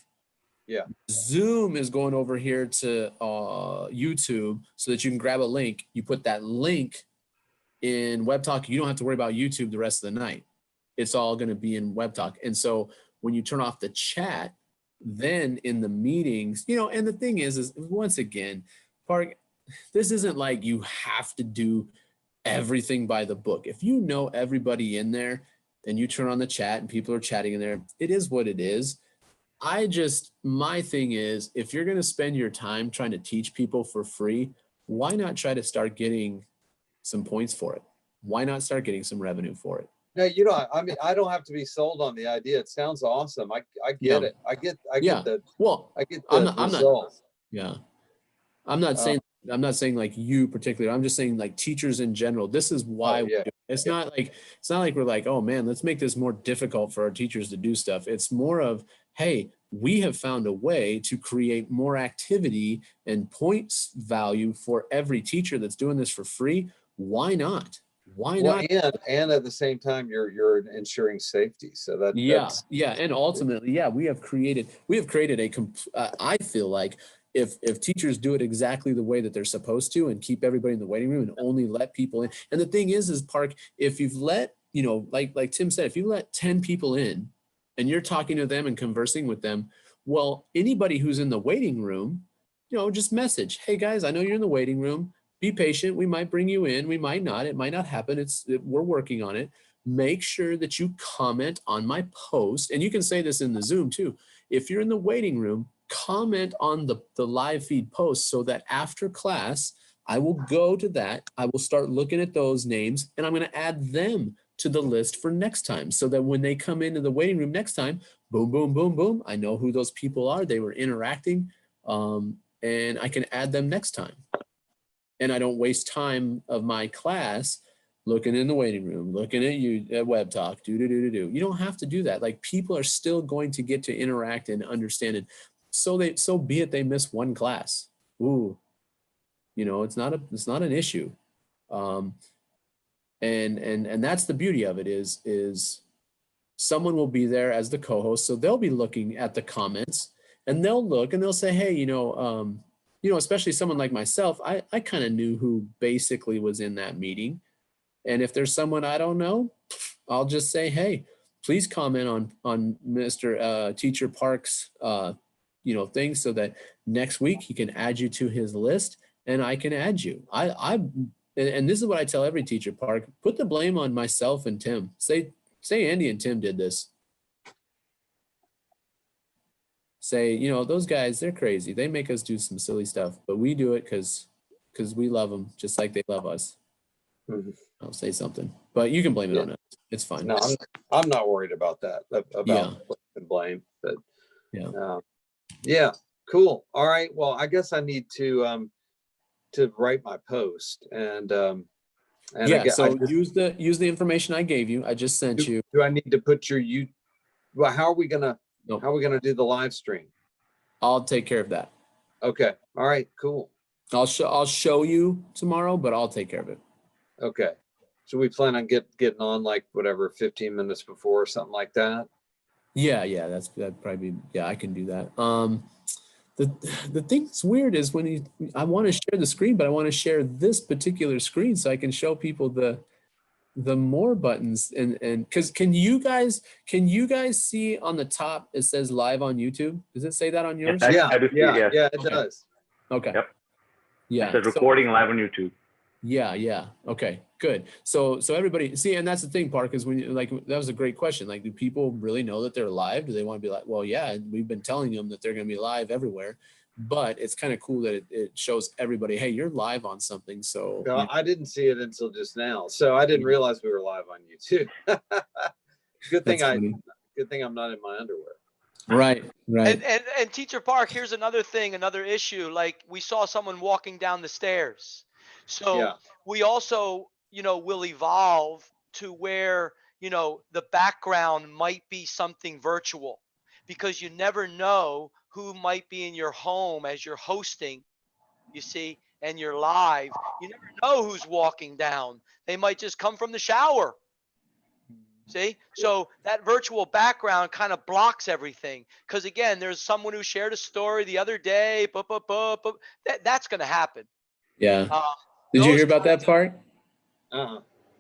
S1: Yeah.
S2: Zoom is going over here to YouTube so that you can grab a link. You put that link in Web Talk. You don't have to worry about YouTube the rest of the night. It's all going to be in Web Talk. And so when you turn off the chat, then in the meetings, you know, and the thing is once again, Park, this isn't like you have to do everything by the book. If you know everybody in there and you turn on the chat and people are chatting in there, it is what it is. My thing is, if you're going to spend your time trying to teach people for free, why not try to start getting some points for it? Why not start getting some revenue for it?
S1: No, you know, I mean, I don't have to be sold on the idea. It sounds awesome. I get it. I get the result.
S2: I'm not saying like you particularly. I'm just saying like teachers in general. This is why we do it. It's not like we're like, oh man, let's make this more difficult for our teachers to do stuff. It's more of, hey, we have found a way to create more activity and points value for every teacher that's doing this for free. Why not? Why not?
S1: And at the same time, you're ensuring safety. So that's
S2: and ultimately, we have created I feel like if teachers do it exactly the way that they're supposed to and keep everybody in the waiting room and only let people in. And the thing is Park, if you've let, you know, like Tim said, if you let 10 people in and you're talking to them and conversing with them, well, anybody who's in the waiting room, you know, just message, hey guys, I know you're in the waiting room. Be patient. We might bring you in. We might not. It might not happen. We're working on it. Make sure that you comment on my post. And you can say this in the Zoom too. If you're in the waiting room, comment on the live feed post so that after class, I will go to that. I will start looking at those names and I'm going to add them to the list for next time so that when they come into the waiting room next time, boom, boom, boom, boom. I know who those people are. They were interacting and I can add them next time. And I don't waste time of my class looking in the waiting room, looking at you at Web Talk, do. You don't have to do that. Like people are still going to get to interact and understand it. So be it. They miss one class. Ooh, you know, it's not an issue. And that's the beauty of it is someone will be there as the co-host. So they'll be looking at the comments and they'll look and they'll say, hey, you know, especially someone like myself, I kind of knew who basically was in that meeting. And if there's someone I don't know, I'll just say, hey, please comment on Mr. Teacher Park's, thing so that next week he can add you to his list and I can add you. And this is what I tell every teacher, Park, put the blame on myself and Tim. Say Andy and Tim did this. Say, you know, those guys, they're crazy. They make us do some silly stuff, but we do it because we love them just like they love us.
S1: Mm-hmm.
S2: I'll say something, but you can blame it on us. It's fine.
S1: No, I'm not worried about that, about blame, but Cool. All right. Well, I guess I need to write my post and
S2: Yeah,
S1: I
S2: so
S1: just,
S2: use the information I gave you. I just sent you.
S1: do I need to put well, how are we gonna
S2: Nope.
S1: do the live stream?
S2: I'll take care of that.
S1: Okay. All right. Cool.
S2: I'll show you tomorrow, but I'll take care of it.
S1: Okay. So we plan on getting on like whatever 15 minutes before or something like that.
S2: Yeah, that'd probably be, yeah, I can do that. The thing that's weird is when I want to share the screen, but I want to share this particular screen so I can show people the more buttons and because can you guys see on the top it says live on YouTube? Does it say that on yours?
S3: Yes, I do see it, yes.
S1: Yeah, it
S2: Okay.
S1: does.
S2: Okay.
S3: Yep.
S2: Yeah.
S3: It says
S2: so-
S3: recording live on YouTube.
S2: Yeah. Okay, good. So everybody see, and that's the thing, Park, is when you like, that was a great question. Like, do people really know that they're live? Do they want to be like, well, yeah, we've been telling them that they're going to be live everywhere, but it's kind of cool that it shows everybody, hey, you're live on something. So
S1: No, I didn't see it until just now. So I didn't realize we were live on YouTube. Good thing
S2: that's funny.
S1: good thing I'm not in my underwear.
S2: Right.
S4: And Teacher Park, here's another thing, another issue. Like we saw someone walking down the stairs. So
S1: Yeah.
S4: we also, will evolve to where, the background might be something virtual because you never know who might be in your home as you're hosting, you see, and you're live. You never know who's walking down. They might just come from the shower. See, so that virtual background kind of blocks everything. Because again, there's someone who shared a story the other day. That's going to happen.
S2: Yeah.
S4: Um,
S2: Did you
S4: those
S2: hear about that part?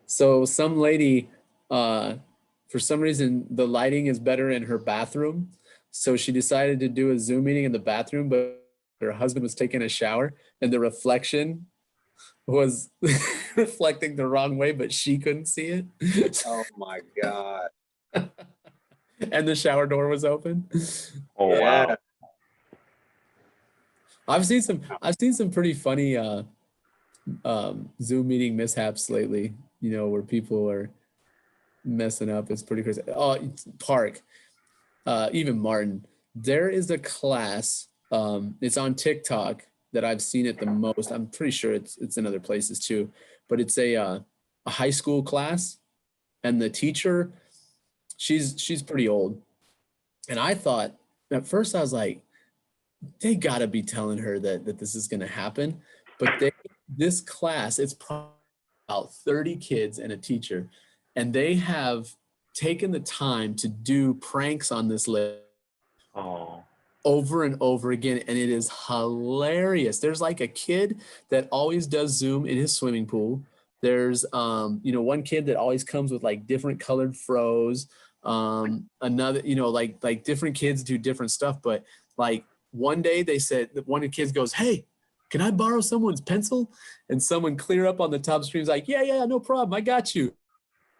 S2: So some lady, for some reason, the lighting is better in her bathroom. So she decided to do a Zoom meeting in the bathroom, but her husband was taking a shower and the reflection was reflecting the wrong way, but she couldn't see it.
S1: Oh my God.
S2: And the shower door was open.
S3: Oh,
S1: Yeah.
S3: wow.
S2: I've seen some pretty funny Zoom meeting mishaps lately, where people are messing up. It's pretty crazy. Oh, Park, even Martin, there is a class, it's on TikTok that I've seen it the most. I'm pretty sure it's in other places too, but it's a high school class, and the teacher, she's pretty old. And I thought at first, I was like, they gotta be telling her that this is gonna happen. But this class, it's probably about 30 kids and a teacher, and they have taken the time to do pranks on this list
S3: Oh.
S2: over and over again, and it is hilarious. There's like a kid that always does Zoom in his swimming pool. There's one kid that always comes with like different colored froze. Another, like different kids do different stuff, but like one day they said that one of the kids goes, hey, can I borrow someone's pencil? And someone clear up on the top screen is like, yeah, no problem, I got you.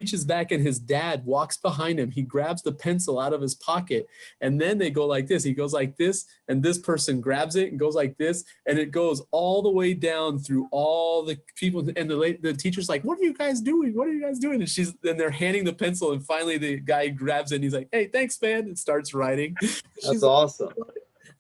S2: Reaches back and his dad walks behind him. He grabs the pencil out of his pocket, and then they go like this. He goes like this, and this person grabs it and goes like this, and it goes all the way down through all the people. And the teacher's like, "What are you guys doing? What are you guys doing?" And they're handing the pencil, and finally the guy grabs it, and he's like, "Hey, thanks, man," and starts writing.
S1: That's awesome.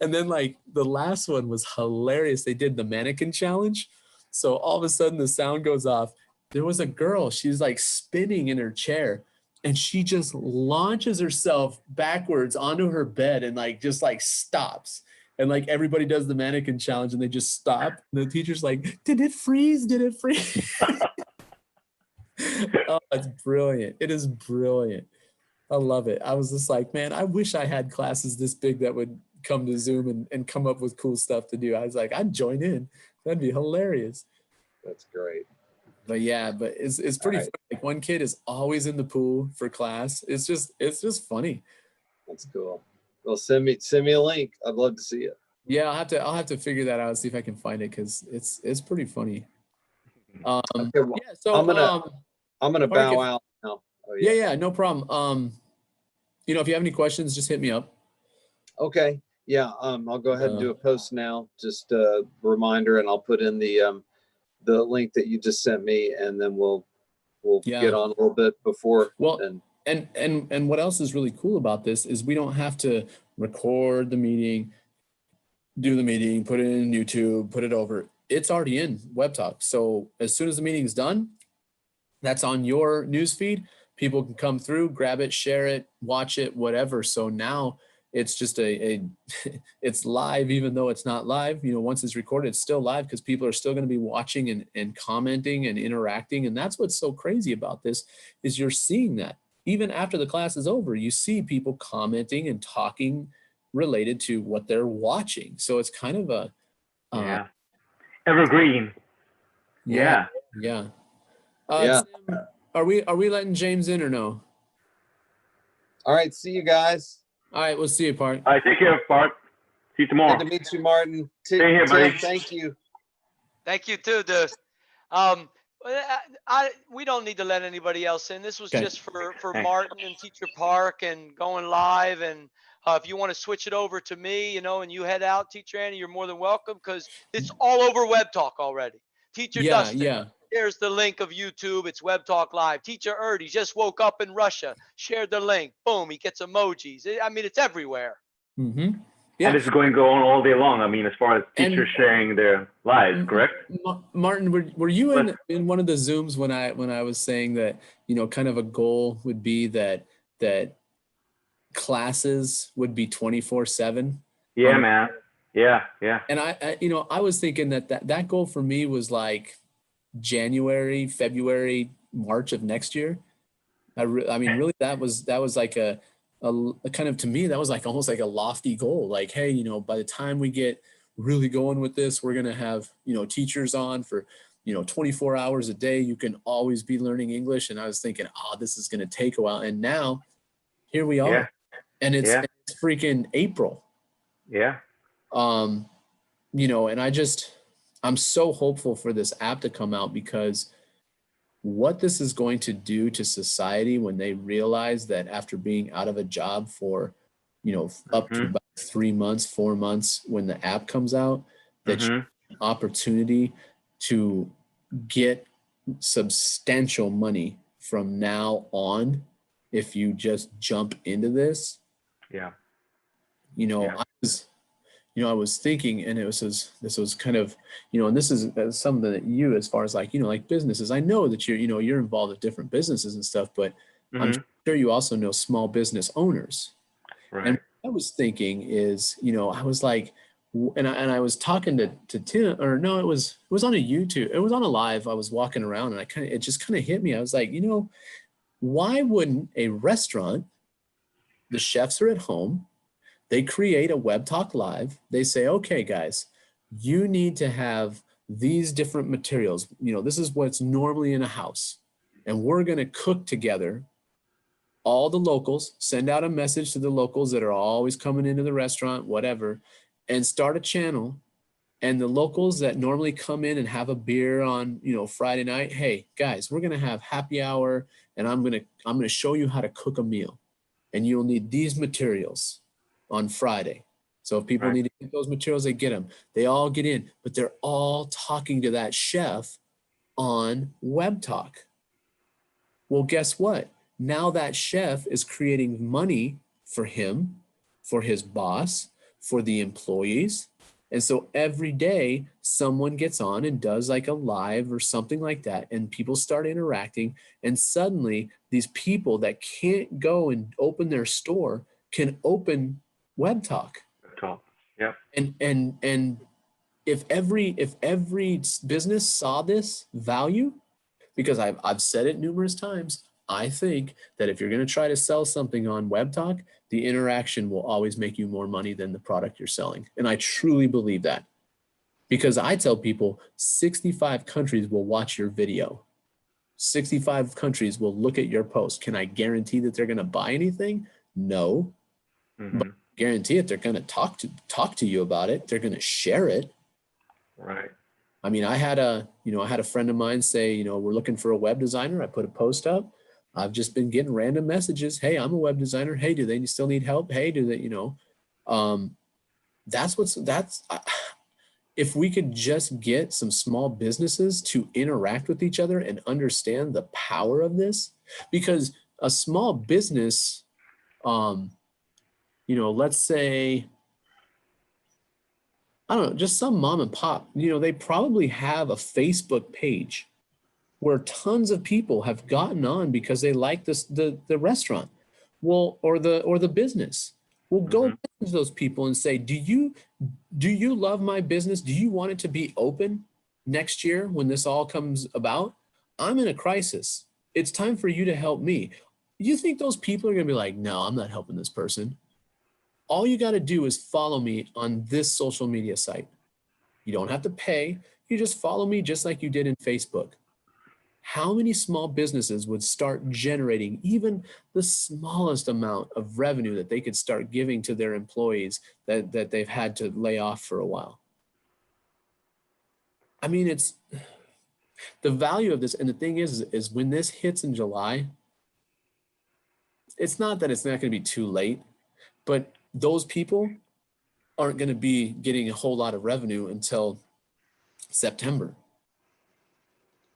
S2: And then like the last one was hilarious. They did the mannequin challenge. So all of a sudden the sound goes off. There was a girl, she's like spinning in her chair, and she just launches herself backwards onto her bed and like just like stops. And like everybody does the mannequin challenge and they just stop. And the teacher's like, did it freeze? Did it freeze? Oh, it's brilliant. It is brilliant. I love it. I was just like, man, I wish I had classes this big that would come to Zoom and come up with cool stuff to do. I was like, I'd join in. That'd be hilarious.
S1: That's great.
S2: But yeah, but it's pretty
S1: Right.
S2: funny. Like one kid is always in the pool for class. It's just funny.
S1: That's cool. Well, send me a link. I'd love to see it.
S2: Yeah, I'll have to figure that out, see if I can find it, because it's pretty funny.
S1: Okay, well,
S2: Yeah, so
S1: I'm gonna
S2: Park,
S1: bow
S2: if-
S1: out now. Oh,
S2: yeah, no problem. If you have any questions, just hit me up.
S1: Okay. Yeah. I'll go ahead and do a post now. Just a reminder, and I'll put in the link that you just sent me, and then we'll
S2: Yeah.
S1: get on a little bit before.
S2: Well,
S1: and
S2: and what else is really cool about this is we don't have to record the meeting, do the meeting, put it in YouTube, put it over. It's already in Web Talk. So as soon as the meeting's done, that's on your news feed. People can come through, grab it, share it, watch it, whatever. So now it's just it's live, even though it's not live. You know, once it's recorded, it's still live because people are still going to be watching and commenting and interacting. And that's what's so crazy about this is you're seeing that even after the class is over, you see people commenting and talking related to what they're watching. So it's kind of a
S3: Yeah. Evergreen.
S2: yeah.
S1: Yeah.
S2: Tim, are we letting James in or no?
S1: All right. See you guys.
S2: All right, we'll see you, Park.
S3: All right, take care, Bart. See you tomorrow.
S1: Good to meet you, Martin.
S3: Same here, buddy.
S1: Tim, thank you.
S4: Thank you too, dude. We don't need to let anybody else in. This was
S2: Okay.
S4: just for
S3: Thanks.
S4: Martin and Teacher Park and going live. And if you want to switch it over to me, you know, and you head out, Teacher Annie, you're more than welcome because it's all over Web Talk already. Teacher Dustin, there's the link of YouTube. It's Web Talk Live. Teacher Erdy just woke up in Russia, shared the link. Boom, he gets emojis. I mean, it's everywhere.
S2: Mm-hmm. Yeah.
S3: And this is going to go on all day long. I mean, as far as teachers sharing their lives, correct?
S2: Martin, were you in one of the Zooms when I was saying that, you know, kind of a goal would be that classes would be 24/7?
S3: Yeah, man. Yeah.
S2: And I you know, I was thinking that goal for me was like January, February, March of next year. I mean, really, that was like a kind of, to me, that was like almost like a lofty goal. Like, hey, you know, by the time we get really going with this, we're going to have, you know, teachers on for, you know, 24 hours a day. You can always be learning English. And I was thinking, oh, this is going to take a while. And now here we are.
S3: Yeah.
S2: And it's freaking April.
S3: Yeah.
S2: You know, and I'm so hopeful for this app to come out, because what this is going to do to society when they realize that after being out of a job for, you know, up to about 3 months, 4 months, when the app comes out, that you have an opportunity to get substantial money from now on if you just jump into this.
S3: Yeah.
S2: You know, I was thinking, and this was kind of, you know, and this is something that you, as far as like, you know, like businesses, I know that you're involved with different businesses and stuff, but I'm sure you also know small business owners.
S3: Right.
S2: And what I was thinking is, you know, I was like, and I was talking to Tim, or no, it was on a YouTube, it was on a live. I was walking around and it just kind of hit me. I was like, you know, why wouldn't a restaurant, the chefs are at home, they create a Web Talk Live. They say, okay, guys, you need to have these different materials. You know, this is what's normally in a house. And we're going to cook together. All the locals, send out a message to the locals that are always coming into the restaurant, whatever, and start a channel. And the locals that normally come in and have a beer on, you know, Friday night, hey, guys, we're going to have happy hour, and I'm going to show you how to cook a meal. And you'll need these materials on Friday. So if people need to get those materials, they get them. They all get in, but they're all talking to that chef on Web Talk. Well, guess what? Now that chef is creating money for him, for his boss, for the employees. And so every day someone gets on and does like a live or something like that, and people start interacting. And suddenly these people that can't go and open their store can open Web Talk.
S3: Yeah.
S2: And if every business saw this value, because I've said it numerous times, I think that if you're going to try to sell something on Web Talk, the interaction will always make you more money than the product you're selling. And I truly believe that, because I tell people 65 countries will watch your video. 65 countries will look at your post. Can I guarantee that they're going to buy anything? No. But guarantee it, they're going to talk to you about it. They're going to share it.
S3: Right.
S2: I mean, I had a friend of mine say, you know, we're looking for a web designer. I put a post up. I've just been getting random messages. Hey, I'm a web designer. Hey, do they still need help? Hey, do they, you know, if we could just get some small businesses to interact with each other and understand the power of this, because a small business, you know, let's say I don't know, just some mom and pop, they probably have a Facebook page where tons of people have gotten on because they like the restaurant, well, or the business. Well, go
S3: Mhm.
S2: to those people and say, do you love my business? Do you want it to be open next year when this all comes about? I'm in a crisis. It's time for you to help me. You think those people are going to be like, no, I'm not helping this person? All you got to do is follow me on this social media site. You don't have to pay. You just follow me just like you did in Facebook. How many small businesses would start generating even the smallest amount of revenue that they could start giving to their employees that they've had to lay off for a while? I mean, it's the value of this. And the thing is when this hits in July, it's not that it's not going to be too late, but those people aren't going to be getting a whole lot of revenue until September,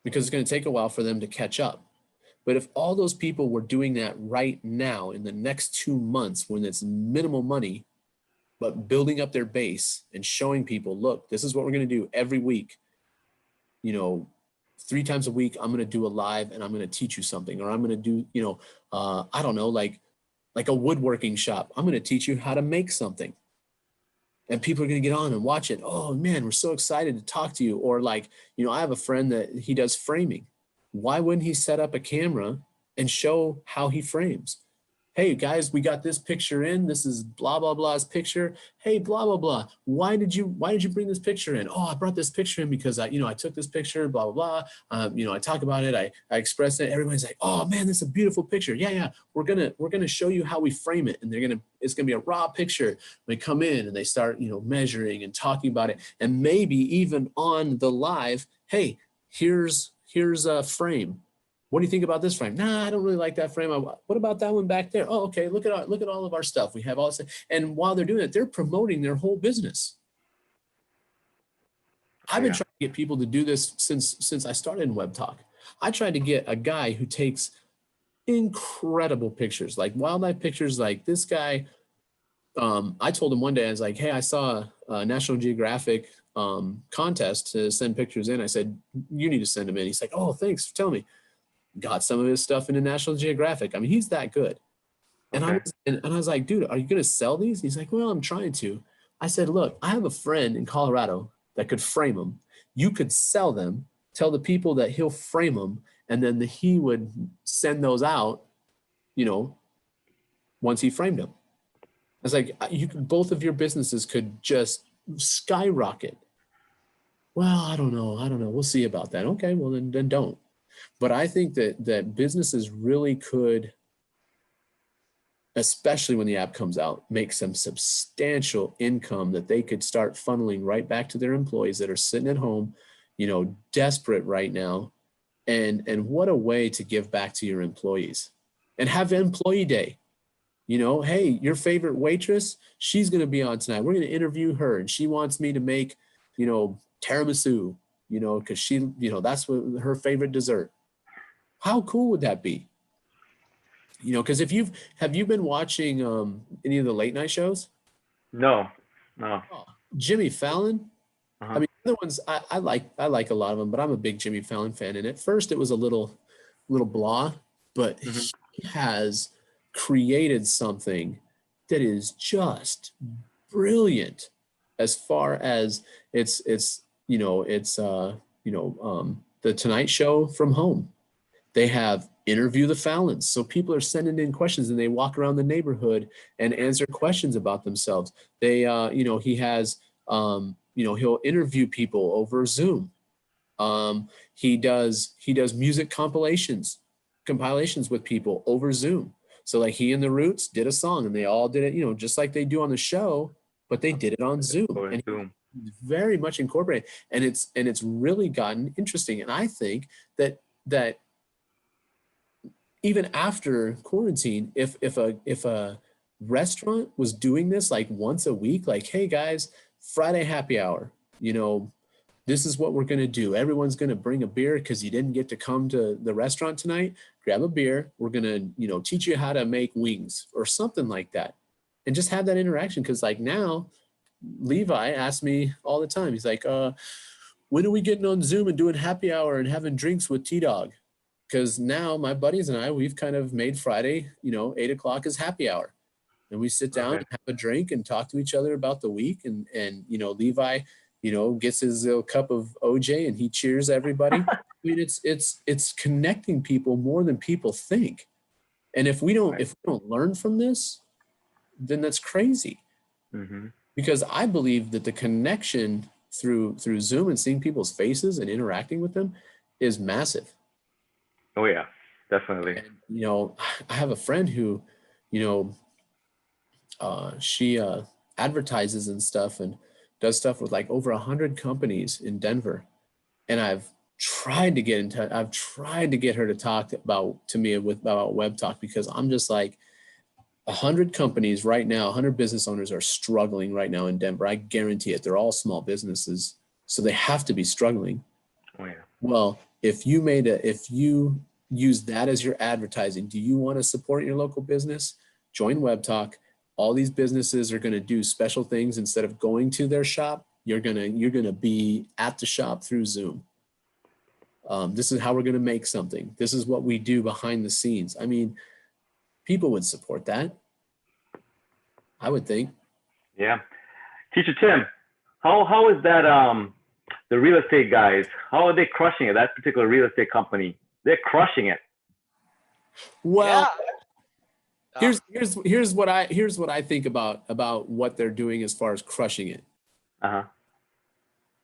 S2: because it's going to take a while for them to catch up. But if all those people were doing that right now in the next 2 months when it's minimal money, but building up their base and showing people, look, this is what we're going to do every week. 3 times a week, I'm going to do a live and I'm going to teach you something, or I'm going to do, I don't know, like a woodworking shop. I'm going to teach you how to make something. And people are going to get on and watch it. Oh man, we're so excited to talk to you. Or like, I have a friend that he does framing. Why wouldn't he set up a camera and show how he frames? Hey guys, we got this picture in. This is blah, blah, blah's picture. Hey, blah, blah, blah. Why did you bring this picture in? Oh, I brought this picture in because I took this picture, blah, blah, blah. I talk about it. I express it. Everybody's like, oh man, this is a beautiful picture. Yeah. We're going to show you how we frame it. And it's going to be a raw picture. They come in and they start, measuring and talking about it. And maybe even on the live, hey, here's a frame. What do you think about this frame? Nah, I don't really like that frame. What about that one back there? Oh, okay. Look at all of our stuff. We have all this. And while they're doing it, they're promoting their whole business. I've been trying to get people to do this since I started in Web Talk. I tried to get a guy who takes incredible pictures, like wildlife pictures, like this guy. I told him one day, I was like, hey, I saw a National Geographic contest to send pictures in. I said, you need to send them in. He's like, oh, thanks for telling me. Got some of his stuff into National Geographic. I mean, he's that good. And
S3: Okay.
S2: I was like, dude, are you going to sell these? He's like, well, I'm trying to. I said, look, I have a friend in Colorado that could frame them. You could sell them, tell the people that he'll frame them, and then he would send those out, once he framed them. I was like, both of your businesses could just skyrocket. Well, I don't know. We'll see about that. Okay, well, then don't. But I think that businesses really could, especially when the app comes out, make some substantial income that they could start funneling right back to their employees that are sitting at home, desperate right now. And what a way to give back to your employees. And have employee day. Hey, your favorite waitress, she's going to be on tonight. We're going to interview her, and she wants me to make, tiramisu, because she, that's what her favorite dessert. How cool would that be? Because have you been watching any of the late night shows?
S3: No.
S2: Jimmy Fallon.
S3: Uh-huh.
S2: I mean, other ones I like a lot of them, but I'm a big Jimmy Fallon fan. And at first it was a little blah, but he has created something that is just brilliant as far as it's the Tonight Show from home. They have Interview the Fallons. So people are sending in questions and they walk around the neighborhood and answer questions about themselves. They, he has, he'll interview people over Zoom. He does music compilations with people over Zoom. So like he and the Roots did a song and they all did it, just like they do on the show, but they did it on Zoom. And very much incorporated. And it's really gotten interesting. And I think that even after quarantine, if a restaurant was doing this like once a week, like, hey guys, Friday happy hour, this is what we're going to do. Everyone's going to bring a beer because you didn't get to come to the restaurant tonight. Grab a beer. We're going to, teach you how to make wings or something like that. And just have that interaction. Because like now Levi asks me all the time. He's like, when are we getting on Zoom and doing happy hour and having drinks with T-Dog? Because now my buddies and I, we've kind of made Friday, 8 o'clock is happy hour. And we sit down
S3: Okay.
S2: and have a drink and talk to each other about the week. And Levi, gets his little cup of OJ and he cheers everybody. I mean, it's connecting people more than people think. And if we don't learn from this, then that's crazy.
S3: Mm-hmm.
S2: Because I believe that the connection through Zoom and seeing people's faces and interacting with them is massive.
S3: Oh yeah, definitely.
S2: And, I have a friend who, she advertises and stuff and does stuff with like over 100 companies in Denver. And I've tried to get in touch. I've tried to get her to talk about Web Talk, because I'm just like, 100 companies right now, 100 business owners are struggling right now in Denver. I guarantee it. They're all small businesses, so they have to be struggling.
S3: Oh yeah.
S2: Well, if you use that as your advertising, do you want to support your local business? Join Web Talk. All these businesses are going to do special things. Instead of going to their shop, you're gonna be at the shop through Zoom. This is how we're going to make something. This is what we do behind the scenes. I mean, people would support that, I would think.
S3: Yeah. Teacher Tim, how is that the real estate guys, how are they crushing it? That particular real estate company, they're crushing it.
S2: Well,
S4: Yeah.
S2: here's what I think about what they're doing as far as crushing it.
S3: Uh-huh.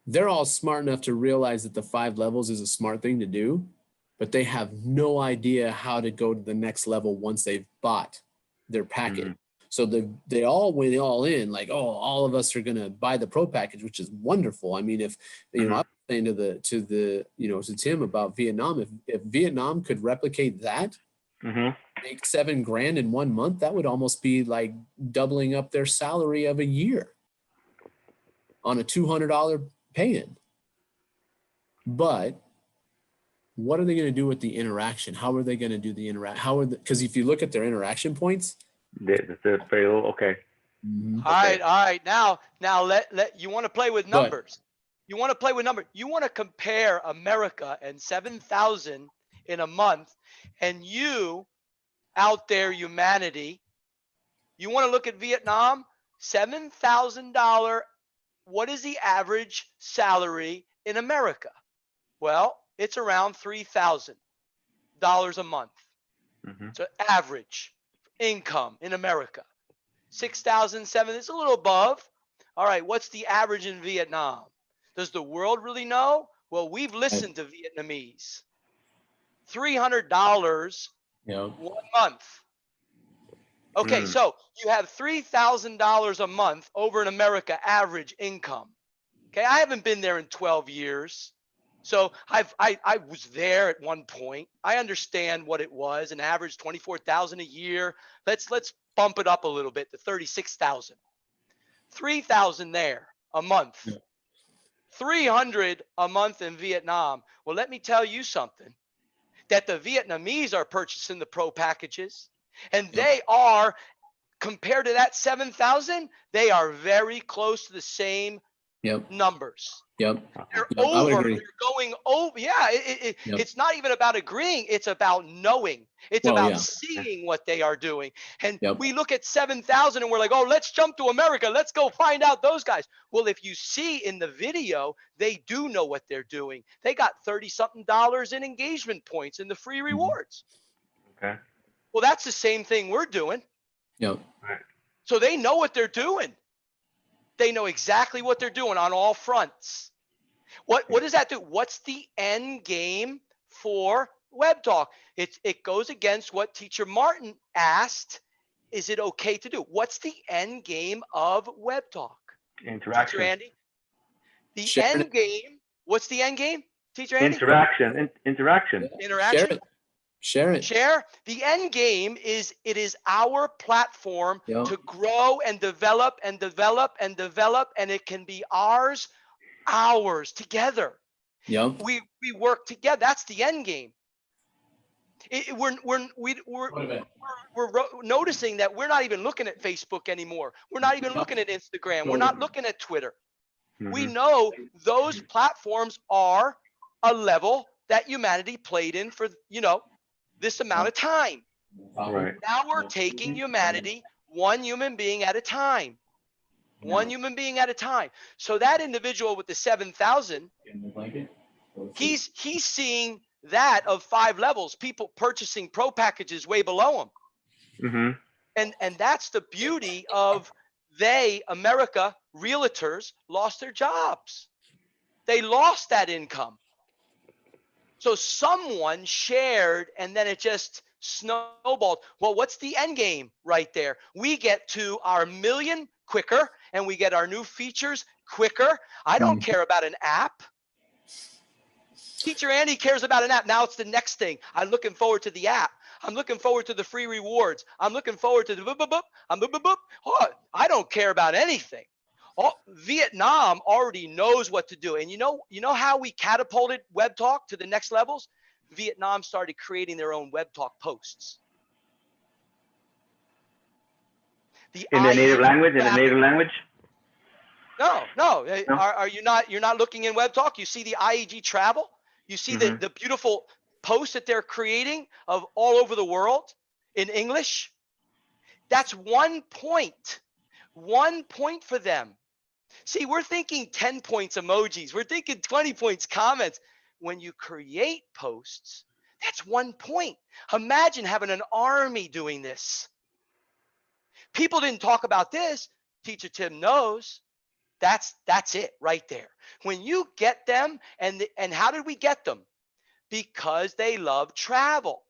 S2: They're all smart enough to realize that the 5 levels is a smart thing to do, but they have no idea how to go to the next level once they've bought their package.
S3: Mhm.
S2: So they all went all in, like, oh, all of us are gonna buy the pro package, which is wonderful. I mean, if I was saying to Tim about Vietnam, if Vietnam could replicate that, make $7,000 in 1 month, that would almost be like doubling up their salary of a year on a $200 pay-in. But what are they going to do with the interaction? How are they going to do the interaction? Because if you look at their interaction points,
S3: They're very low. Okay.
S2: Mhm.
S4: All right. Now let you want to play with numbers. You want to play with numbers. You want to compare America and 7,000 in a month, and you out there, humanity, you want to look at Vietnam, $7,000. What is the average salary in America? Well, it's around $3,000 a month. So average income in America, 6,007. It's a little above. All right, what's the average in Vietnam? Does the world really know? Well, we've listened to Vietnamese. $300 1 month. Okay, so you have $3,000 a month over in America average income. Okay, I haven't been there in 12 years. So I was there at one point. I understand what it was, an average 24,000 a year. Let's bump it up a little bit to 36,000. 3,000 there a month.
S2: Yeah.
S4: 300 a month in Vietnam. Well, let me tell you something, that the Vietnamese are purchasing the pro packages, and they are, compared to that 7,000, they are very close to the same numbers. They're over. They're going over. Yeah, it's not even about agreeing. It's about knowing. It's about seeing what they are doing. And we look at 7,000 and we're like, oh, let's jump to America. Let's go find out those guys. Well, if you see in the video, they do know what they're doing. They got $30-something in engagement points in the free rewards.
S3: Okay.
S4: Well, that's the same thing we're doing.
S2: Yep.
S4: So they know what they're doing. They know exactly what they're doing on all fronts. What does that do? What's the end game for Web Talk? It goes against what Teacher Martin asked. Is it okay to do? What's the end game of Web Talk?
S3: Interaction.
S4: Teacher Andy? The end game. What's the end game, Teacher Andy?
S3: Interaction. Interaction.
S2: Share it.
S4: Share. The end game is, it is our platform to grow and develop and develop and develop, and it can be ours together. We work together. That's the end game. We're noticing that we're not even looking at Facebook anymore. We're not even looking at Instagram. We're not looking at Twitter. We
S3: Mhm.
S4: know those platforms are a level that humanity played in for, this amount of time.
S3: Right.
S4: Now we're taking humanity one human being at a time. One human being at a time. So that individual with the 7,000, he's seeing that of 5 levels, people purchasing pro packages way below him.
S3: Mhm.
S4: And that's the beauty of America, realtors lost their jobs. They lost that income. So someone shared and then it just snowballed. Well, what's the end game right there? We get to our million quicker and we get our new features quicker. I don't care about an app. Teacher Andy cares about an app. Now it's the next thing. I'm looking forward to the app. I'm looking forward to the free rewards. I'm looking forward to the boop, boop, boop. I'm boop, boop, boop. Oh, I don't care about anything. Oh, Vietnam already knows what to do. And you know how we catapulted Web Talk to the next levels? Vietnam started creating their own Web Talk posts.
S3: In their native language. In the native language.
S4: No.
S3: No?
S4: Are you not? You're not looking in Web Talk. You see the IEG travel. You see
S3: Mhm.
S4: the beautiful posts that they're creating of all over the world in English. That's 1 point. 1 point for them. See, we're thinking 10 points emojis. We're thinking 20 points comments. When you create posts, that's 1 point. Imagine having an army doing this. People didn't talk about this. Teacher Tim knows. That's it right there. When you get them, and how did we get them? Because they love travel.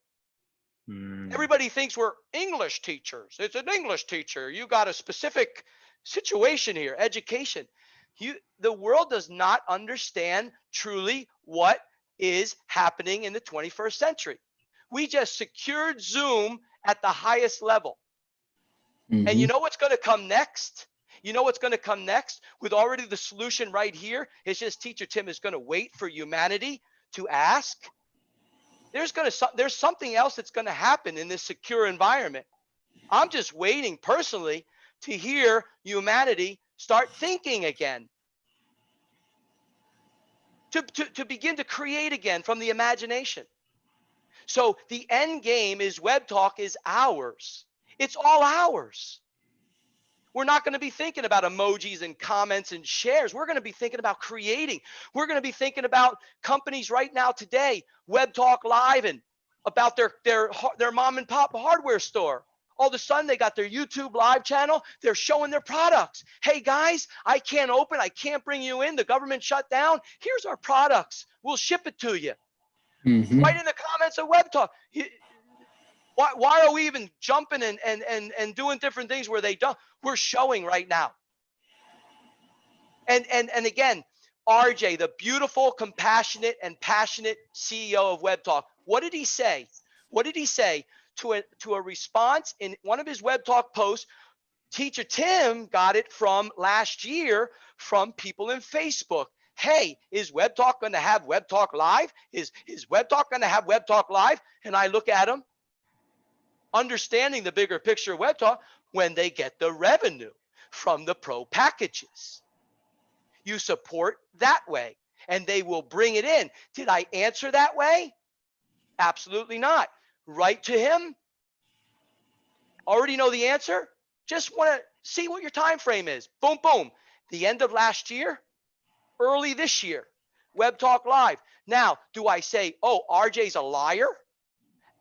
S3: Mm.
S4: Everybody thinks we're English teachers. It's an English teacher. You got a specific situation here, education. The world does not understand truly what is happening in the 21st century. We just secured Zoom at the highest level. And you know what's going to come next? You know what's going to come next? With already the solution right here, it's just Teacher Tim is going to wait for humanity to ask. There's something else that's going to happen in this secure environment. I'm just waiting personally to hear humanity start thinking again, to begin to create again from the imagination. So the end game is Web Talk is ours. It's all ours. We're not going to be thinking about emojis and comments and shares. We're going to be thinking about creating. We're going to be thinking about companies right now today, Web Talk Live, and about their mom and pop hardware store. All of a sudden, they got their YouTube live channel. They're showing their products. Hey, guys, I can't bring you in. The government shut down. Here's our products. We'll ship it to you. Right in the comments of Web Talk. Why are we even jumping and doing different things where they don't? We're showing right now. And again, RJ, the beautiful, compassionate, and passionate CEO of Web Talk, what did he say? What did he say to a response in one of his Web Talk posts? Teacher Tim got it from last year from people in Facebook. Hey, is Web Talk going to have Web Talk Live? Is Web Talk going to have Web Talk Live? And I look at him, understanding the bigger picture of Web Talk, when they get the revenue from the pro packages. You support that way, and they will bring it in. Did I answer that way? Absolutely not. Write to him. Already know the answer. Just want to see what your time frame is. Boom, boom. The end of last year, early this year, Web Talk Live. Now, do I say, oh, RJ's a liar?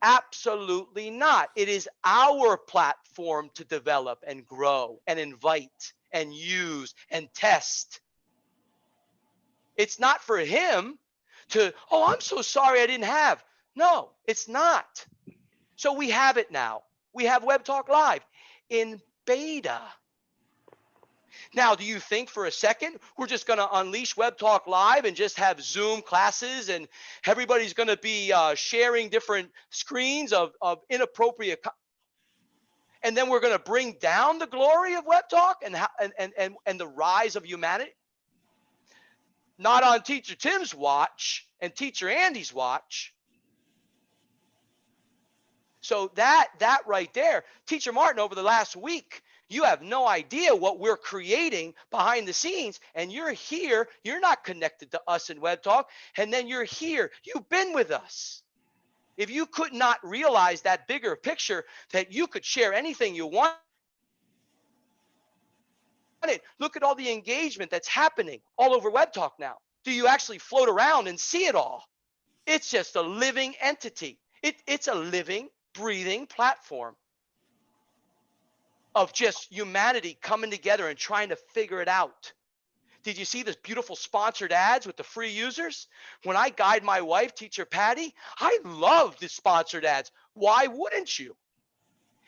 S4: Absolutely not. It is our platform to develop and grow and invite and use and test. It's not for him to, oh, I'm so sorry I didn't have. No, it's not. So we have it now. We have Web Talk Live in beta. Now, do you think for a second we're just going to unleash Web Talk Live and just have Zoom classes and everybody's going to be sharing different screens of inappropriate, and then we're going to bring down the glory of Web Talk and the rise of humanity? Not on Teacher Tim's watch and Teacher Andy's watch. So that right there, Teacher Martin, over the last week, you have no idea what we're creating behind the scenes. And you're here, you're not connected to us in Web Talk. And then you're here, you've been with us. If you could not realize that bigger picture, that you could share anything you wanted, look at all the engagement that's happening all over Web Talk now. Do you actually float around and see it all? It's just a living entity. It's a living, breathing platform of just humanity coming together and trying to figure it out. Did you see this beautiful sponsored ads with the free users? When I guide my wife, Teacher Patty, I love the sponsored ads. Why wouldn't you?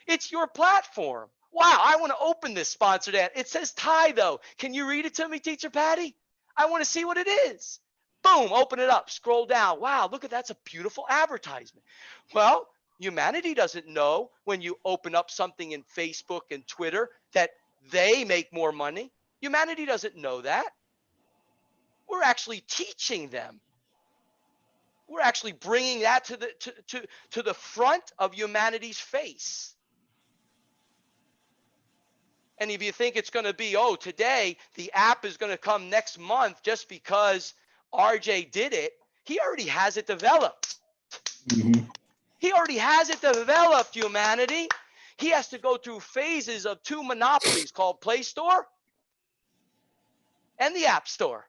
S4: It's your platform. Wow, I want to open this sponsored ad. It says Thai though. Can you read it to me, Teacher Patty? I want to see what it is. Boom, open it up, scroll down. Wow, look at that's a beautiful advertisement. Well, humanity doesn't know when you open up something in Facebook and Twitter that they make more money. Humanity doesn't know that. We're actually teaching them. We're actually bringing that to the front of humanity's face. And if you think it's going to be, oh, today the app is going to come next month just because RJ did it, he already has it developed.
S2: Mhm.
S4: He already has it developed, humanity. He has to go through phases of 2 monopolies called Play Store and the App Store.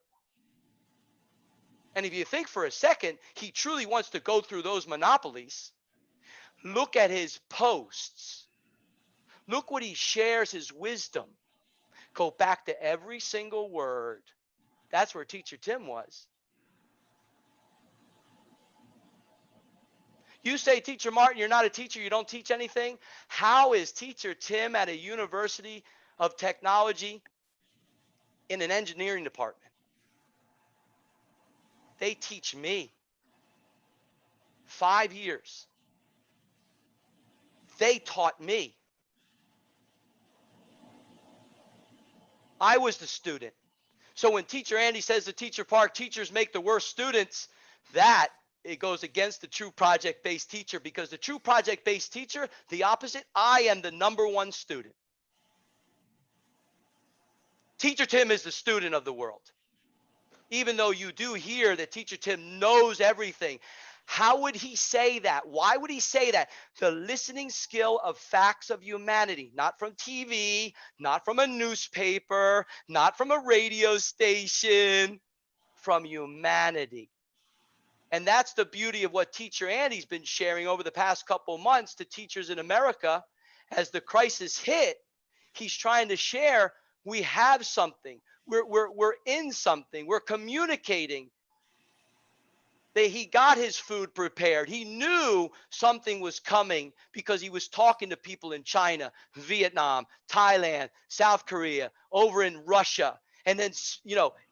S4: And if you think for a second, he truly wants to go through those monopolies, look at his posts. Look what he shares, his wisdom. Go back to every single word. That's where Teacher Tim was. You say, Teacher Martin, you're not a teacher, you don't teach anything. How is Teacher Tim at a university of technology in an engineering department? They teach me. 5 years. They taught me. I was the student. So when Teacher Andy says to Teacher Park, teachers make the worst students, that it goes against the true project-based teacher, because the true project-based teacher, the opposite, I am the #1 student. Teacher Tim is the student of the world. Even though you do hear that Teacher Tim knows everything, how would he say that? Why would he say that? The listening skill of facts of humanity, not from TV, not from a newspaper, not from a radio station, from humanity. And that's the beauty of what Teacher Andy's been sharing over the past couple months to teachers in America. As the crisis hit, he's trying to share, we have something. We're in something. We're communicating. He got his food prepared. He knew something was coming because he was talking to people in China, Vietnam, Thailand, South Korea, over in Russia. And then,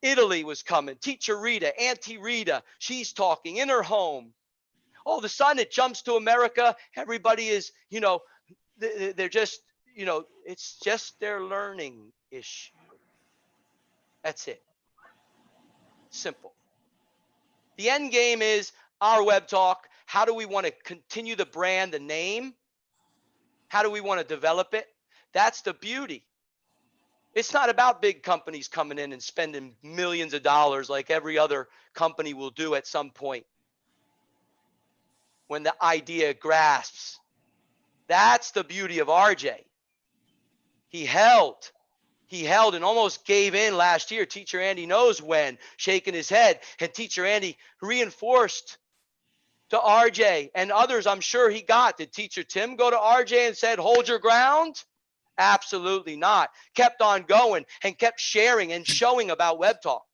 S4: Italy was coming. Teacher Rita, Auntie Rita, she's talking in her home. All of a sudden, it jumps to America. Everybody is, they're just, it's just their learning issue. That's it. Simple. The end game is our Web Talk. How do we want to continue the brand, the name? How do we want to develop it? That's the beauty. It's not about big companies coming in and spending millions of dollars like every other company will do at some point when the idea grasps. That's the beauty of RJ. He held and almost gave in last year. Teacher Andy knows when, shaking his head. And Teacher Andy reinforced to RJ and others, I'm sure he got. Did Teacher Tim go to RJ and said, hold your ground? Absolutely not. Kept on going and kept sharing and showing about Web Talk.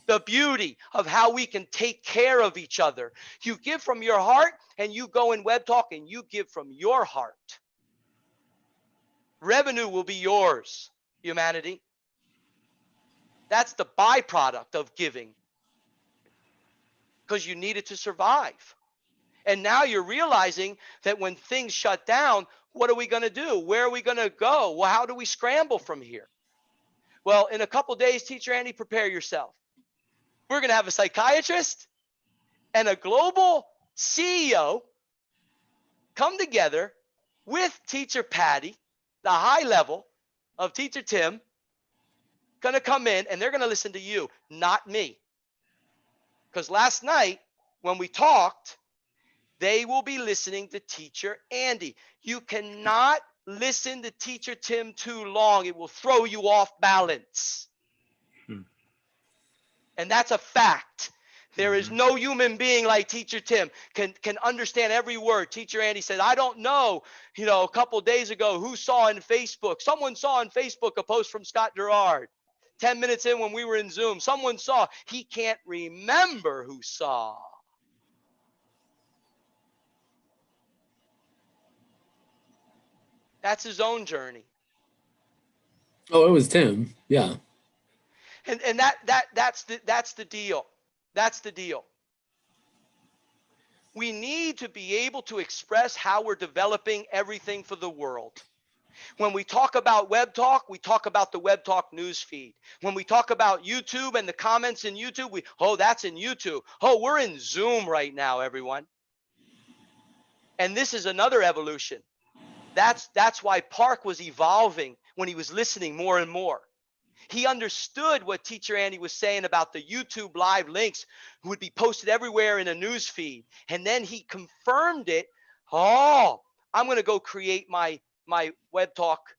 S4: The beauty of how we can take care of each other. You give from your heart and you go in Web Talk and you give from your heart. Revenue will be yours, humanity. That's the byproduct of giving, because you need it to survive. And now you're realizing that when things shut down, what are we going to do? Where are we going to go? Well, how do we scramble from here? Well, in a couple days, Teacher Andy, prepare yourself. We're going to have a psychiatrist and a global CEO come together with teacher Patty, the high level of teacher Tim, going to come in and they're going to listen to you, not me. Because last night when we talked, they will be listening to teacher Andy. You cannot listen to teacher Tim too long. It will throw you off balance. And that's a fact. There is no human being like teacher Tim can understand every word. Teacher Andy said, I don't know, a couple days ago who saw on Facebook. Someone saw on Facebook a post from Scott Gerard. 10 minutes in when we were in Zoom, someone saw. He can't remember who saw. That's his own journey.
S2: Oh, it was Tim. Yeah.
S4: And that's the deal. That's the deal. We need to be able to express how we're developing everything for the world. When we talk about Web Talk, we talk about the Web Talk newsfeed. When we talk about YouTube and the comments in YouTube, that's in YouTube. Oh, we're in Zoom right now, everyone. And this is another evolution. That's why Park was evolving when he was listening more and more. He understood what teacher Andy was saying about the YouTube live links would be posted everywhere in a news feed. And then he confirmed it. Oh, I'm going to go create my Web Talk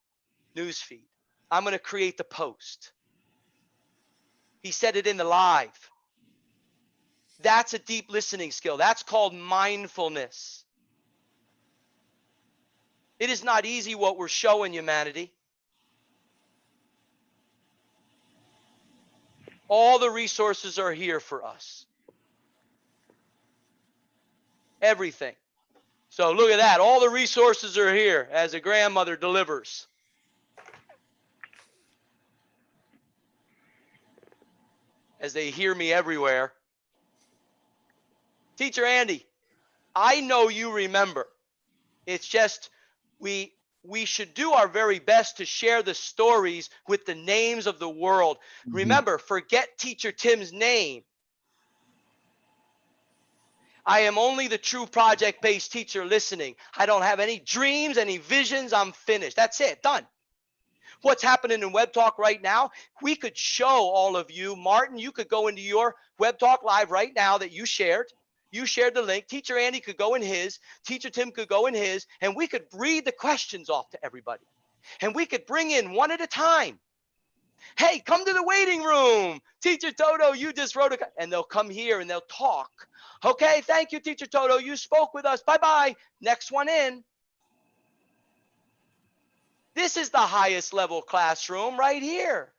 S4: news feed. I'm going to create the post. He said it in the live. That's a deep listening skill. That's called mindfulness. It is not easy what we're showing humanity. All the resources are here for us. Everything. So look at that. All the resources are here as a grandmother delivers. As they hear me everywhere. Teacher Andy, I know you remember. It's just we should do our very best to share the stories with the names of the world. Mm-hmm. Remember, forget teacher Tim's name. I am only the true project-based teacher listening. I don't have any dreams, any visions. I'm finished. That's it. Done. What's happening in Web Talk right now? We could show all of you. Martin, you could go into your Web Talk Live right now that you shared. You shared the link. Teacher Andy could go in his. Teacher Tim could go in his. And we could read the questions off to everybody. And we could bring in one at a time. Hey, come to the waiting room. Teacher Toto, you just wrote and they'll come here and they'll talk. Okay, thank you, Teacher Toto. You spoke with us. Bye-bye. Next one in. This is the highest level classroom right here.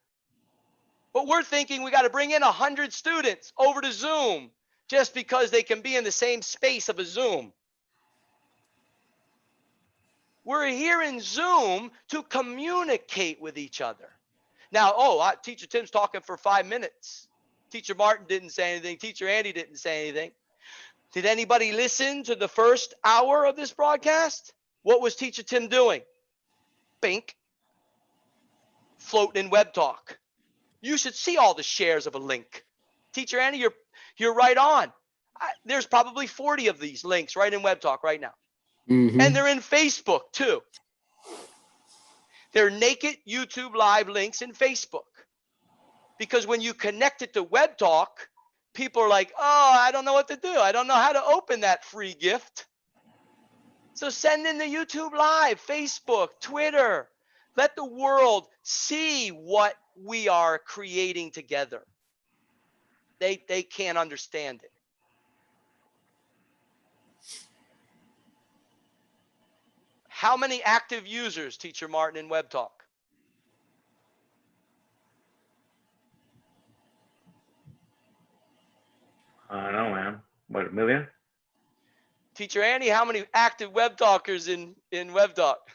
S4: But we're thinking we got to bring in 100 students over to Zoom just because they can be in the same space of a Zoom. We're here in Zoom to communicate with each other. Now, Teacher Tim's talking for 5 minutes. Teacher Martin didn't say anything. Teacher Andy didn't say anything. Did anybody listen to the first hour of this broadcast? What was Teacher Tim doing? Bink. Floating in Web Talk. You should see all the shares of a link. Teacher Andy, you're right on. There's probably 40 of these links right in Web Talk right now. Mm-hmm. And they're in Facebook too. They're naked YouTube live links in Facebook. Because when you connect it to Web Talk, people are like, oh, I don't know what to do. I don't know how to open that free gift. So send in the YouTube live, Facebook, Twitter. Let the world see what we are creating together. They can't understand it. How many active users, Teacher Martin, in Web Talk?
S3: I don't know, man. What, 1 million?
S2: Teacher Andy, how many active Web Talkers in Web Talk?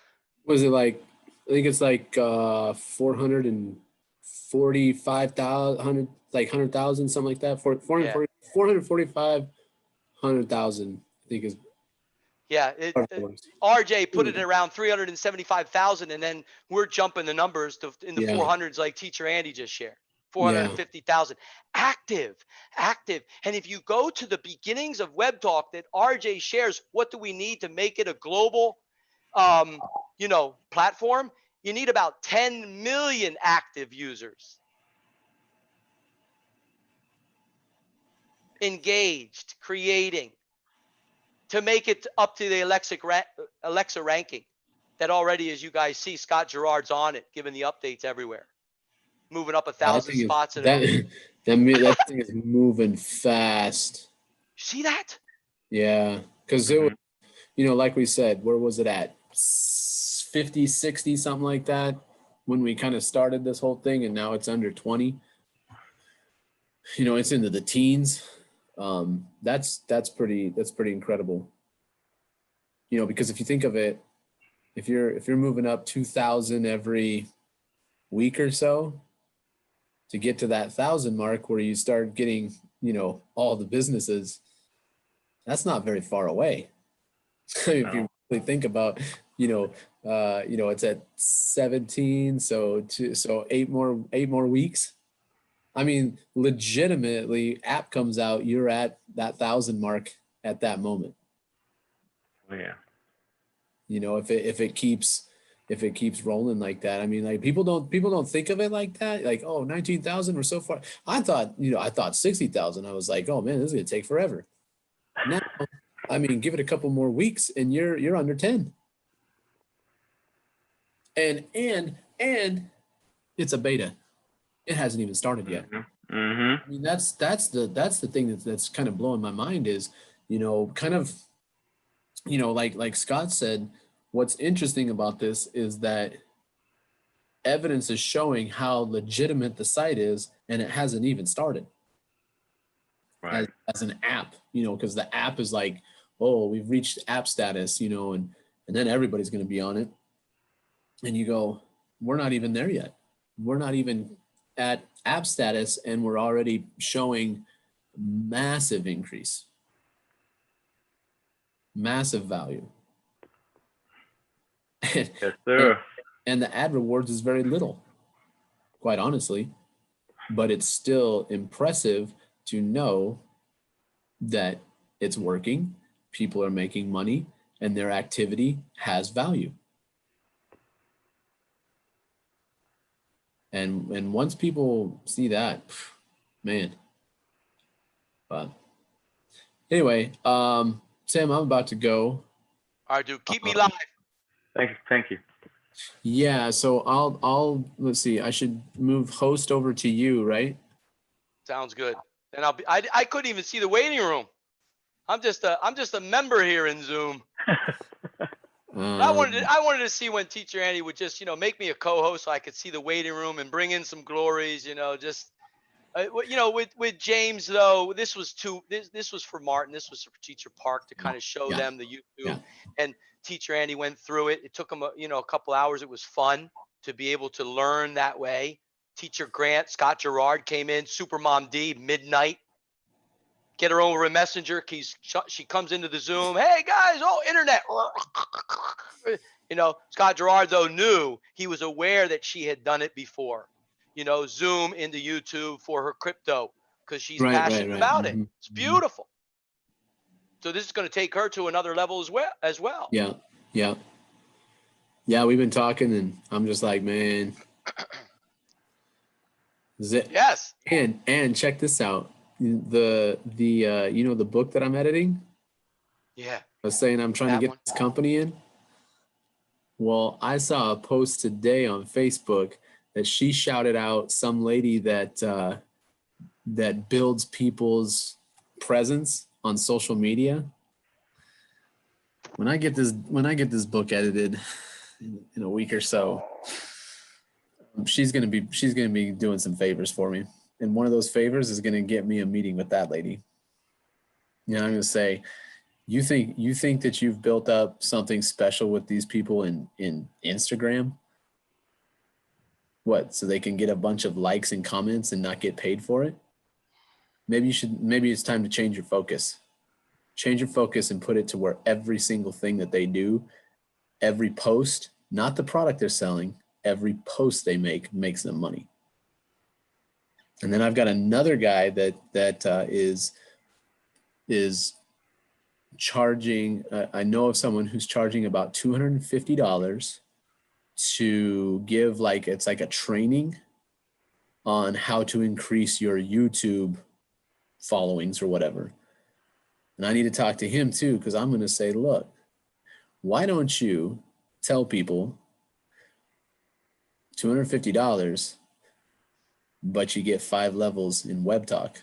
S2: Was it like, I think it's like 445,000, like 100,000, something like that. 445, 100,000, I think is.
S4: Yeah, RJ put it at around 375,000, and then we're jumping the numbers in the 400s like Teacher Andy just shared. 450,000 active. And if you go to the beginnings of Web Talk that RJ shares, what do we need to make it a global, platform? You need about 10 million active users. Engaged, creating, to make it up to the Alexa ranking that already, as you guys see, Scott Gerard's on it, giving the updates everywhere, moving up 1,000 spots.
S2: That thing is moving fast.
S4: See that?
S2: Yeah, because it was, like we said, where was it at? 50, 60, something like that when we kind of started this whole thing, and now it's under 20. It's into the teens. That's pretty incredible. Because if you think of it, if you're moving up 2,000 every week or so to get to that 1,000 mark where you start getting, all the businesses, that's not very far away. If you really think about, it's at 17, so 8 more weeks. I mean, legitimately, app comes out, you're at that 1,000 mark at that moment.
S3: Oh, yeah.
S2: If it keeps rolling like that, I mean, like people don't think of it like that. Like, oh, 19,000, we're so far. I thought 60,000. I was like, oh man, this is gonna take forever. Now, I mean, give it a couple more weeks and you're under 10. And it's a beta. It hasn't even started yet.
S3: Mm-hmm.
S2: I mean, that's the thing that's kind of blowing my mind is, like Scott said, what's interesting about this is that evidence is showing how legitimate the site is, and it hasn't even started.
S3: Right.
S2: As an app, because the app is like, oh, we've reached app status, and then everybody's going to be on it. And you go, we're not even there yet. We're not even at app status, and we're already showing massive increase, massive value.
S3: Yes, sir.
S2: And the ad rewards is very little, quite honestly, but it's still impressive to know that it's working, people are making money, and their activity has value. And once people see that, man. But anyway, Sam, I'm about to go.
S4: All right, dude, keep me live.
S3: Thank you.
S2: Yeah, so I'll let's see. I should move host over to you, right?
S4: Sounds good. Then I couldn't even see the waiting room. I'm just a member here in Zoom. I wanted to see when Teacher Andy would just, make me a co-host so I could see the waiting room and bring in some glories, just with James though, this was for Martin, this was for Teacher Park to kind of show them the YouTube, and Teacher Andy went through it. It took him a couple hours. It was fun to be able to learn that way. Teacher Grant, Scott Gerard came in, Super Mom D, midnight. Get her over a messenger. She comes into the Zoom. Hey guys, internet. Scott Gerard though knew, he was aware that she had done it before. Zoom into YouTube for her crypto because she's passionate about it. It's beautiful. So this is going to take her to another level as well.
S2: Yeah. We've been talking, and I'm just like, man.
S4: Yes.
S2: And check this out. The the book that I'm editing.
S4: Yeah.
S2: I was saying I'm trying to get this company in. Well, I saw a post today on Facebook that she shouted out some lady that builds people's presence on social media. When I get this book edited in a week or so, she's gonna be doing some favors for me, and one of those favors is gonna get me a meeting with that lady. I'm gonna say, you think that you've built up something special with these people in Instagram? What, so they can get a bunch of likes and comments and not get paid for it? Maybe it's time to change your focus. Change your focus and put it to where every single thing that they do, every post, not the product they're selling, every post they make makes them money. And then I've got another guy that is charging. I know of someone who's charging about $250 to give it's like a training on how to increase your YouTube followings or whatever. And I need to talk to him too, because I'm going to say, look, why don't you tell people $250, but you get 5 levels in Web Talk?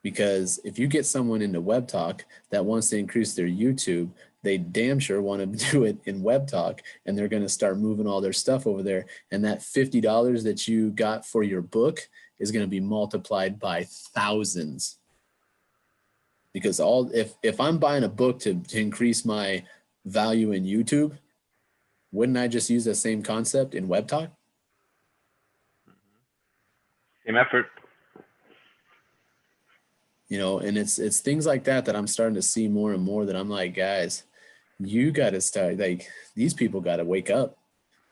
S2: Because if you get someone into Web Talk that wants to increase their YouTube, they damn sure want to do it in Web Talk, and they're going to start moving all their stuff over there. And that $50 that you got for your book is going to be multiplied by thousands. Because if I'm buying a book to increase my value in YouTube, wouldn't I just use the same concept in Web Talk?
S3: Same effort.
S2: And it's things like that I'm starting to see more and more, that I'm like, guys, you got to start, these people got to wake up.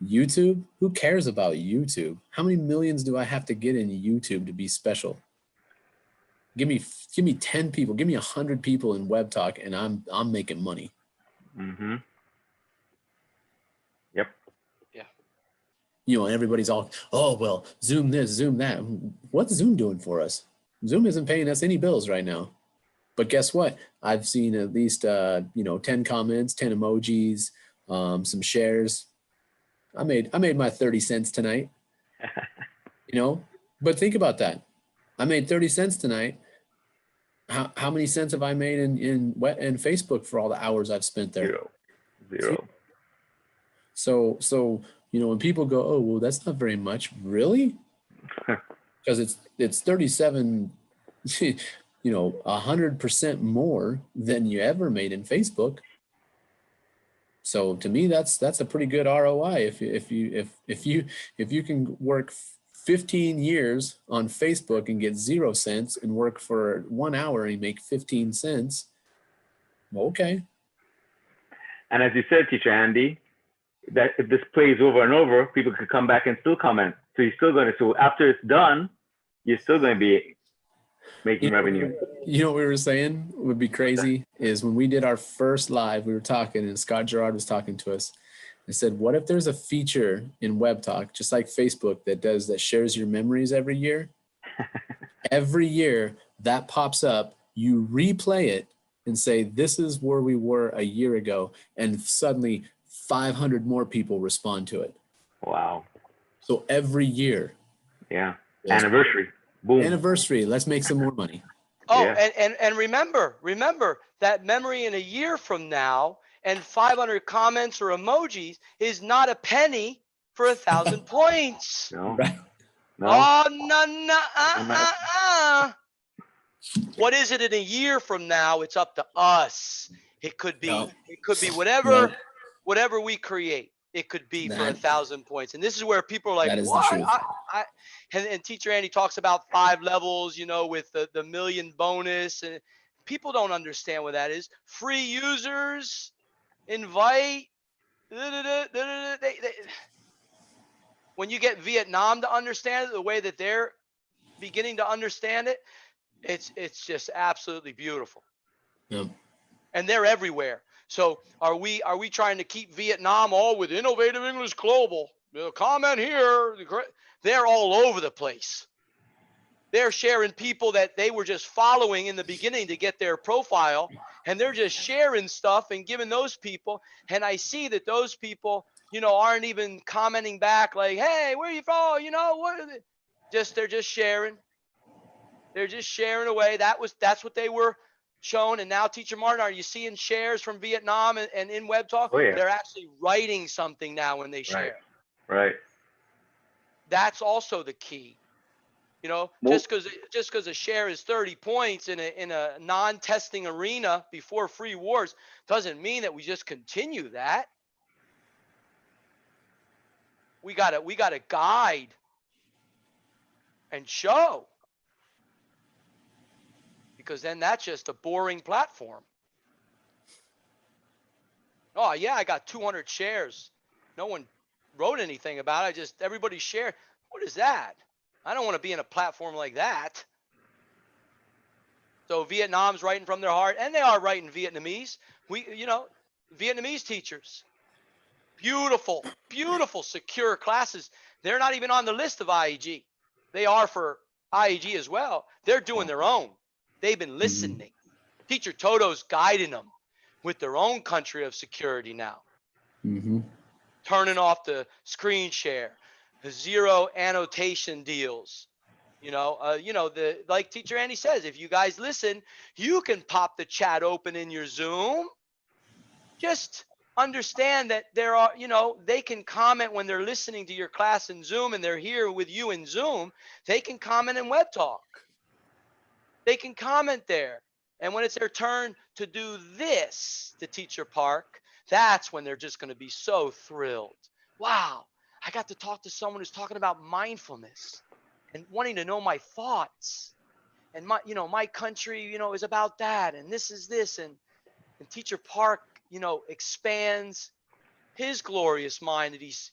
S2: YouTube, who cares about YouTube? How many millions do I have to get in YouTube to be special? Give me 10 people, give me 100 people in Web Talk, and I'm making money.
S3: Mm-hmm. Yep.
S2: Yeah. And everybody's all, oh, well, Zoom this, Zoom that. What's Zoom doing for us? Zoom isn't paying us any bills right now. But guess what? I've seen at least 10 comments, 10 emojis, some shares. I made my 30 cents tonight. But think about that. I made 30 cents tonight. How many cents have I made in Facebook for all the hours I've spent there?
S3: Zero.
S2: So when people go, oh, well, that's not very much, really? Because it's 37, 100% more than you ever made in Facebook. So to me, that's a pretty good ROI. If you can work 15 years on Facebook and get 0 cents, and work for 1 hour and make 15 cents, well, okay.
S3: And as you said, Teacher Andy, that if this plays over and over, people could come back and still comment. So you're still going to, so after it's done, you're still going to be making revenue.
S2: What we were saying would be crazy is when we did our first live, we were talking, and Scott Gerard was talking to us. I said, what if there's a feature in Web Talk, just like Facebook, that shares your memories every year? Every year that pops up, you replay it and say, this is where we were a year ago. And suddenly 500 more people respond to it.
S3: Wow.
S2: So every year.
S3: Yeah. Anniversary. Boom.
S2: Anniversary. Let's make some more money.
S4: Oh,
S3: Yeah.
S4: and remember that memory in a year from now, and 500 comments or emojis is not a penny for 1,000 points.
S3: No.
S2: Right.
S3: No.
S4: Oh, no. What is it in a year from now? It's up to us. It could be whatever we create. It could be for 1,000 points. And this is where people are like,
S2: that is
S4: what?
S2: the truth.
S4: And Teacher Andy talks about 5 levels, with the million bonus, and people don't understand what that is. Free users, invite. When you get Vietnam to understand it the way that they're beginning to understand it, it's just absolutely beautiful.
S2: Yep.
S4: And they're everywhere. So are we trying to keep Vietnam all with Innovative English Global? Comment here. They're all over the place. They're sharing people that they were just following in the beginning to get their profile, and they're just sharing stuff and giving those people. And I see that those people, aren't even commenting back like, hey, where are you from? What are they? They're just sharing. They're just sharing away. That's what they were shown. And now, Teacher Martin, are you seeing shares from Vietnam and in Web Talk?
S3: Oh, yeah.
S4: They're actually writing something now when they share.
S3: Right.
S4: That's also the key. Just because a share is 30 points in a non-testing arena before free wars doesn't mean that we just continue that. We gotta guide and show, because then that's just a boring platform. Oh yeah, I got 200 shares. No one wrote anything about it. Everybody shared. What is that? I don't want to be in a platform like that. So Vietnam's writing from their heart, and they are writing Vietnamese. Vietnamese teachers, beautiful, beautiful, secure classes. They're not even on the list of IEG. They are for IEG as well. They're doing their own. They've been listening. Teacher Toto's guiding them with their own country of security now. Turning off the screen share, the zero annotation deals. Like Teacher Andy says, if you guys listen, you can pop the chat open in your Zoom. Just understand that they can comment when they're listening to your class in Zoom and they're here with you in Zoom. They can comment in Web Talk. They can comment there. And when it's their turn to do this to Teacher Park, that's when they're just going to be so thrilled. Wow, I got to talk to someone who's talking about mindfulness and wanting to know my thoughts. And my country, is about that. And this is this. And Teacher Park, expands his glorious mind that he's,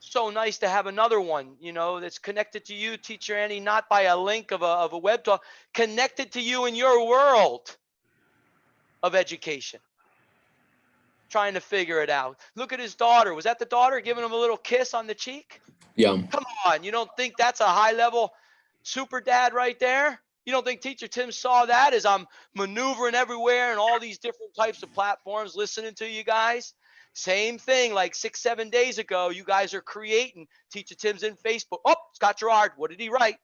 S4: so nice to have another one, that's connected to you, Teacher Andy, not by a link of a Web Talk, connected to you in your world of education. Trying to figure it out. Look at his daughter. Was that the daughter giving him a little kiss on the cheek?
S2: Yeah.
S4: Come on. You don't think that's a high level super dad right there? You don't think Teacher Tim saw that as I'm maneuvering everywhere and all these different types of platforms listening to you guys? Same thing like 6-7 days ago, you guys are creating Teacher Tim's in Facebook. Oh, Scott Gerard, what did he write?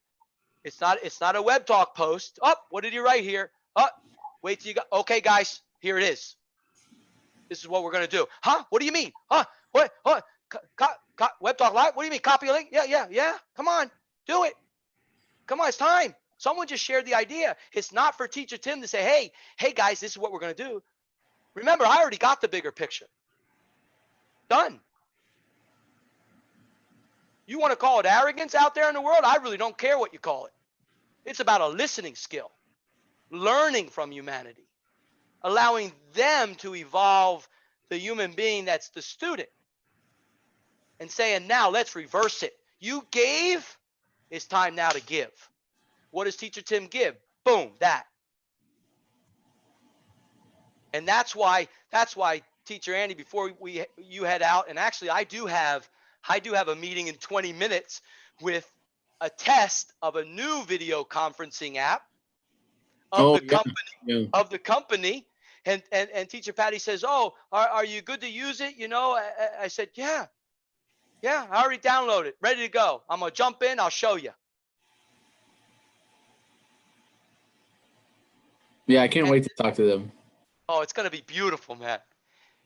S4: It's not a Web Talk post. Oh, what did he write here? Oh, wait till you got, okay, guys, here it is. This is what we're going to do. Huh? What do you mean? Huh? What? Web Talk Live? What do you mean? Copy a link? Yeah. Come on. Do it. Come on. It's time. Someone just shared the idea. It's not for Teacher Tim to say, hey, guys, this is what we're going to do. Remember, I already got the bigger picture. Done. You want to call it arrogance out there in the world? I really don't care what you call it. It's about a listening skill, learning from humanity, allowing them to evolve the human being that's the student, and saying, now let's reverse it. You gave, it's time now to give. What does Teacher Tim give? Boom, that. And that's why Teacher Andy, before you head out, and actually I do have a meeting in 20 minutes with a test of a new video conferencing app of the company. And Teacher Patty says, oh, are you good to use it? I said, yeah, I already downloaded it, ready to go. I'm going to jump in. I'll show you.
S2: Yeah, I can't wait to talk to them.
S4: Oh, it's going to be beautiful, man.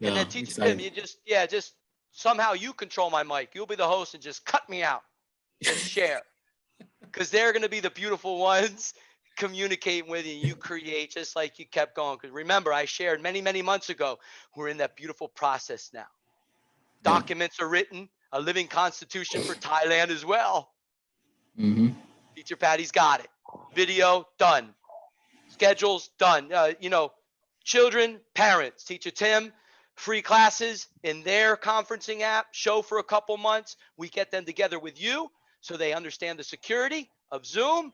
S4: And then Teacher Tim, you just somehow you control my mic. You'll be the host and just cut me out. Just share. Because they're going to be the beautiful ones communicating with you. You create just like you kept going. Because remember, I shared many, many months ago, we're in that beautiful process now. Documents are written, a living constitution for Thailand as well. Teacher Patty's got it. Video, done. Schedules, done. Children, parents, Teacher Tim, free classes in their conferencing app, show for a couple months. We get them together with you so they understand the security of Zoom.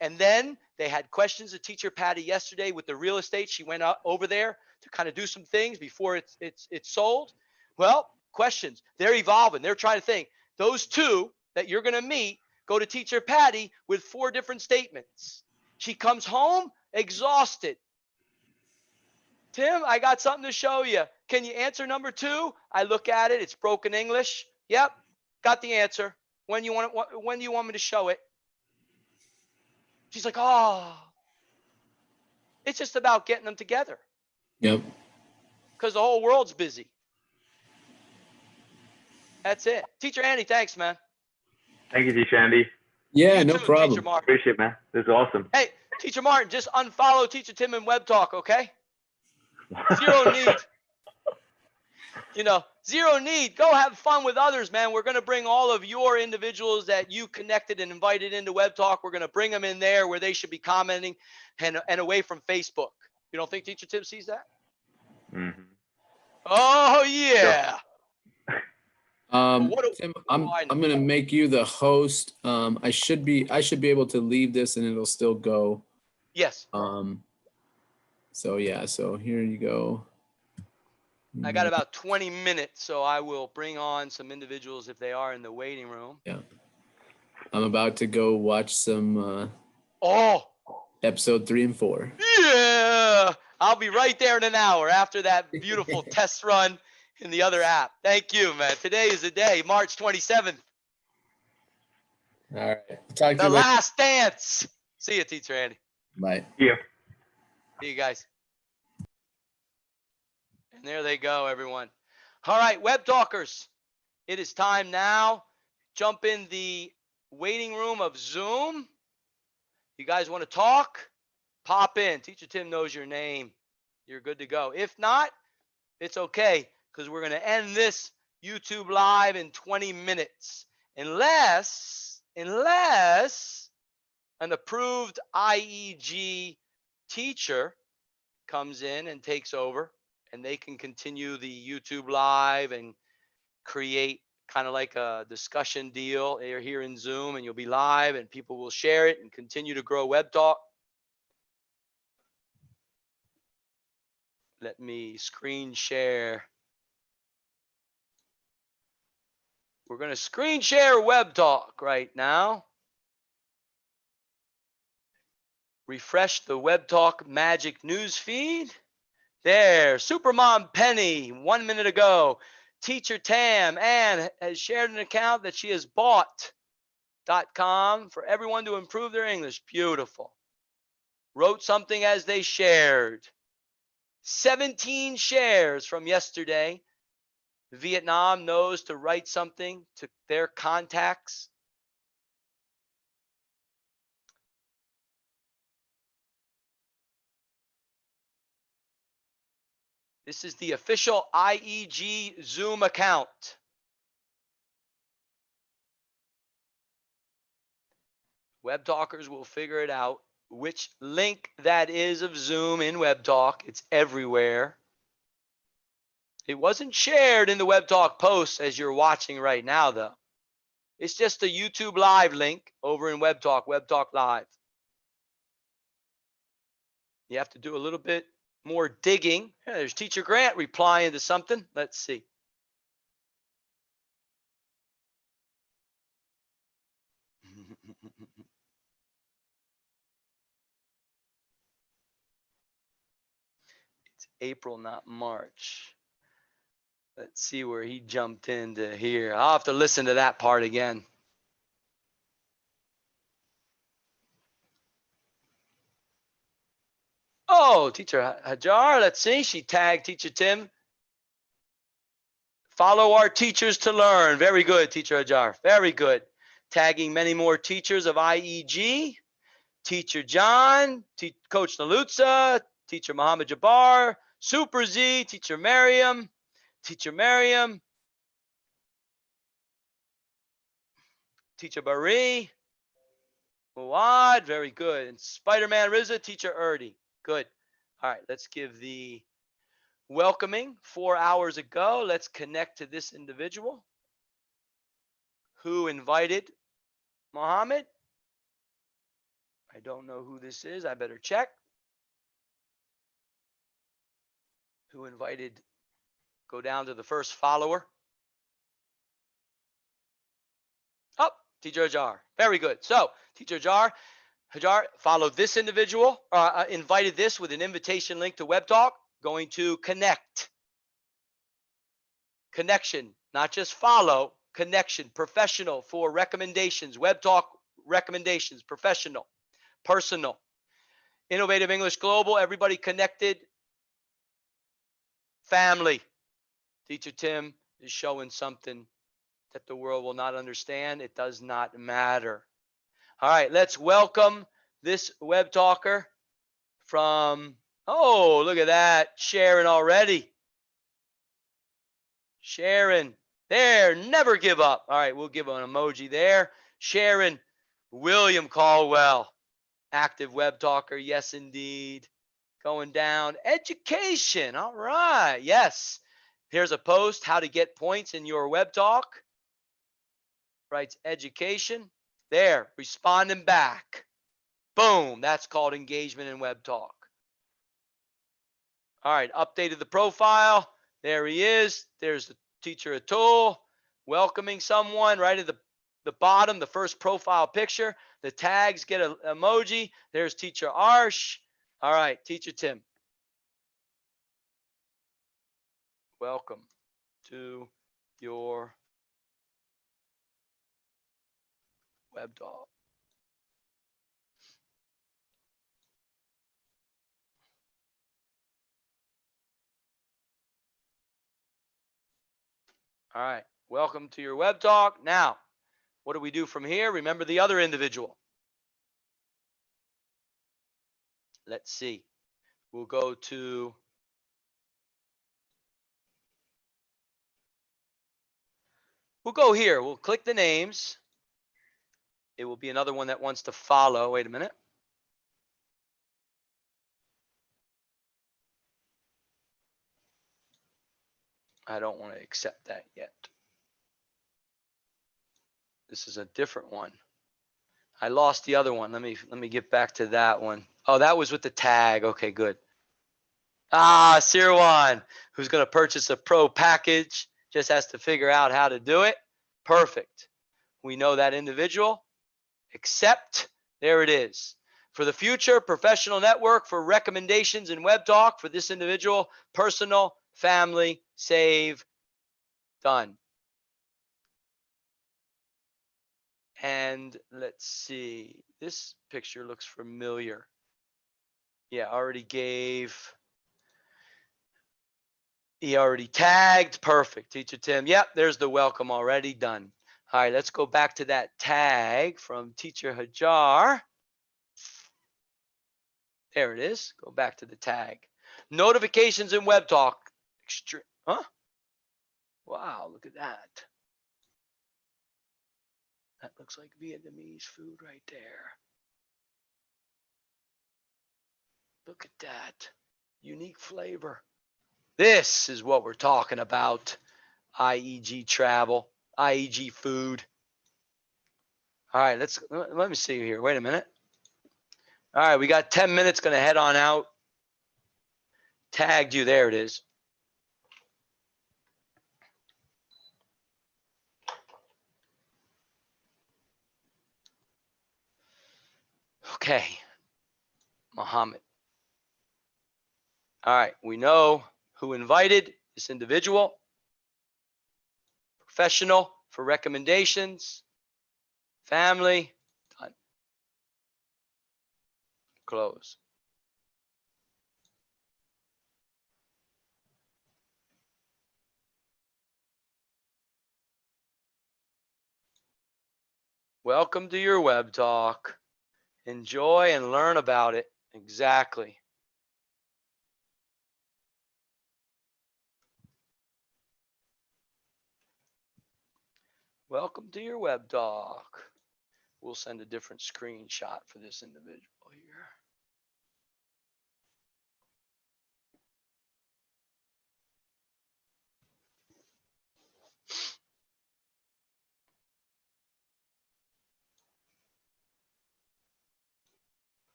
S4: And then they had questions of Teacher Patty yesterday with the real estate. She went over there to kind of do some things before it's sold. Well, questions. They're evolving. They're trying to think. Those two that you're going to meet go to Teacher Patty with 4 different statements. She comes home exhausted. Tim, I got something to show you. Can you answer number 2? I look at it. It's broken English. Yep, got the answer. When do you want me to show it? She's like, oh. It's just about getting them together.
S2: Yep.
S4: Because the whole world's busy. That's it. Teacher Andy, thanks, man.
S3: Thank you, Teacher Andy.
S2: Yeah,
S4: You
S2: no
S4: too,
S2: problem.
S4: Teacher Martin.
S3: Appreciate it, man. This is awesome.
S4: Hey, Teacher Martin, just unfollow Teacher Tim in Web Talk, okay? Zero need. Zero need. Go have fun with others, man. We're going to bring all of your individuals that you connected and invited into Web Talk. We're going to bring them in there where they should be commenting and away from Facebook. You don't think Teacher Tim sees that?
S3: Mm-hmm.
S4: Oh, yeah. what do-
S2: Tim,
S4: what do I
S2: I'm gonna make you the host. I should be able to leave this and it'll still go.
S4: Yes,
S2: So yeah, so here you go.
S4: I got about 20 minutes, so I will bring on some individuals if they are in the waiting room.
S2: Yeah. I'm about to go watch some
S4: Oh,
S2: episode 3 and 4.
S4: yeah. I'll be right there in an hour after that beautiful test run in the other app. Thank you, man. Today is the day, March 27th,
S2: All right. Talk to
S4: the
S2: you later.
S4: last dance. See you, Teacher Andy.
S2: Bye.
S3: Here.
S4: See you guys. And there they go, everyone. All right, web talkers. It is time now. Jump in the waiting room of Zoom. You guys want to talk? Pop in. Teacher Tim knows your name. You're good to go. If not, it's okay, because we're going to end this YouTube live in 20 minutes. Unless an approved IEG teacher comes in and takes over, and they can continue the YouTube live and create kind of like a discussion deal. They're here in Zoom and you'll be live and people will share it and continue to grow Web Talk. Let me screen share. We're going to screen share Web Talk right now. Refresh the Web Talk Magic news feed. There, Supermom Penny, 1 minute ago. Teacher Tam Ann has shared an account that she has bought.com for everyone to improve their English. Beautiful. Wrote something as they shared. 17 shares from yesterday. Vietnam knows to write something to their contacts. This is the official IEG Zoom account. Web Talkers will figure it out which link that is of Zoom in Web Talk. It's everywhere. It wasn't shared in the Web Talk posts as you're watching right now, though. It's just a YouTube Live link over in Web Talk Live. You have to do a little bit more digging. Yeah, there's Teacher Grant replying to something. Let's see. It's April, not March. Let's see where he jumped into here. I'll have to listen to that part again. Oh, Teacher Hajar, let's see. She tagged Teacher Tim. Follow our teachers to learn. Very good, Teacher Hajar. Very good. Tagging many more teachers of IEG. Teacher John, Coach Nalutza, Teacher Muhammad Jabbar, Super Z, Teacher Miriam, Teacher Bari, Muad, very good. And Spider-Man Riza, Teacher Erdi. Good. All right, let's give the welcoming 4 hours ago. Let's connect to this individual who invited Muhammad. I don't know who this is. I better check. Who invited? Go down to the first follower. Oh, Teacher Hajar. Very good. So, Teacher Hajar followed this individual, invited this with an invitation link to Web Talk. Going to connect. Connection, not just follow. Connection, professional for recommendations. Web Talk recommendations, professional, personal. Innovative English Global, everybody connected. Family. Teacher Tim is showing something that the world will not understand. It does not matter. All right, let's welcome this Web Talker from, oh, look at that, Sharon already. Sharon, there, never give up. All right, we'll give an emoji there. Sharon, William Caldwell, active Web Talker, yes, indeed. Going down, education, all right, yes. Here's a post, how to get points in your web talk. Writes education. There, responding back. Boom, that's called engagement in web talk. All right, updated the profile. There he is. There's the teacher Atul welcoming someone right at the bottom, the first profile picture. The tags get an emoji. There's teacher Arsh. All right, teacher Tim. Welcome to your web talk. All right, welcome to your web talk. Now, what do we do from here? Remember the other individual. Let's see. We'll go to here. We'll click the names. It will be another one that wants to follow. Wait a minute. I don't want to accept that yet. This is a different one. I lost the other one. Let me get back to that one. Oh, that was with the tag. Okay, good. Ah, Sirwan, who's going to purchase a pro package, just has to figure out how to do it. Perfect. We know that individual. Accept. There it is. For the future, professional network for recommendations in web talk for this individual, personal, family, save, done. And let's see, this picture looks familiar. Yeah, he already tagged. Perfect. Teacher Tim. Yep, there's the welcome already done. All right, let's go back to that tag from Teacher Hajar. There it is. Go back to the tag. Notifications in web talk. Huh? Wow, look at that. That looks like Vietnamese food right there. Look at that. Unique flavor. This is what we're talking about. IEG travel, IEG food. All right, let me see here. Wait a minute. All right, we got 10 minutes. Going to head on out. Tagged you. There it is. Okay. Muhammad. All right, we know who invited this individual. Professional for recommendations. Family. Done. Close. Welcome to your web talk. Enjoy and learn about it. Exactly. Welcome to your web talk. We'll send a different screenshot for this individual here.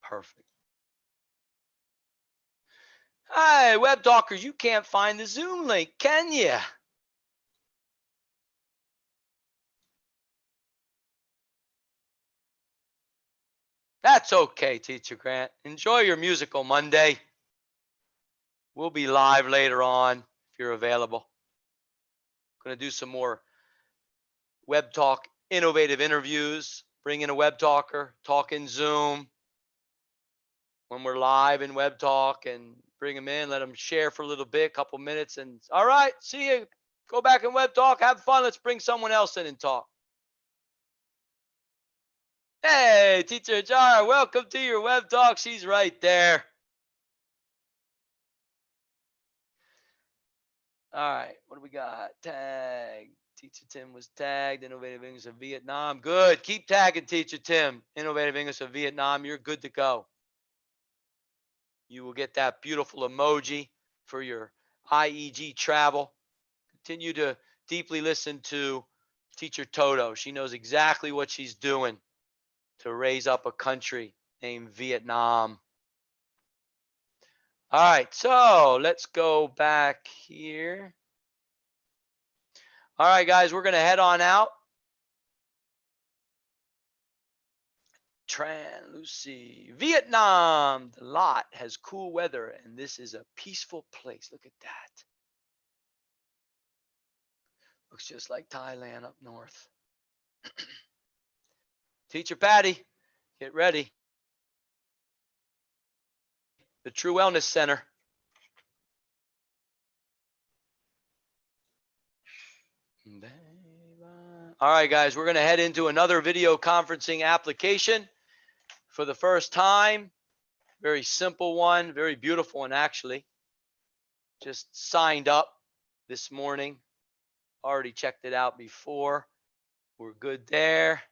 S4: Perfect. Hi, web talkers, you can't find the Zoom link, can you? That's okay, Teacher Grant. Enjoy your musical Monday. We'll be live later on if you're available. Going to do some more web talk innovative interviews. Bring in a web talker, talk in Zoom when we're live in web talk, and bring them in, let them share for a little bit, couple minutes, and all right, see you. Go back in web talk, have fun. Let's bring someone else in and talk. Hey, Teacher Jar, welcome to your web talk. She's right there. All right, what do we got? Tag. Teacher Tim was tagged. Innovative English of Vietnam. Good. Keep tagging Teacher Tim. Innovative English of Vietnam. You're good to go. You will get that beautiful emoji for your IEG travel. Continue to deeply listen to Teacher Toto. She knows exactly what she's doing to raise up a country named Vietnam. All right, so let's go back here. All right, guys, we're going to head on out. Lucy, Vietnam. The lot has cool weather, and this is a peaceful place. Look at that. Looks just like Thailand up north. Teacher Patty, get ready. The True Wellness Center. All right, guys, we're going to head into another video conferencing application for the first time. Very simple one, very beautiful one, actually. Just signed up this morning. Already checked it out before. We're good there.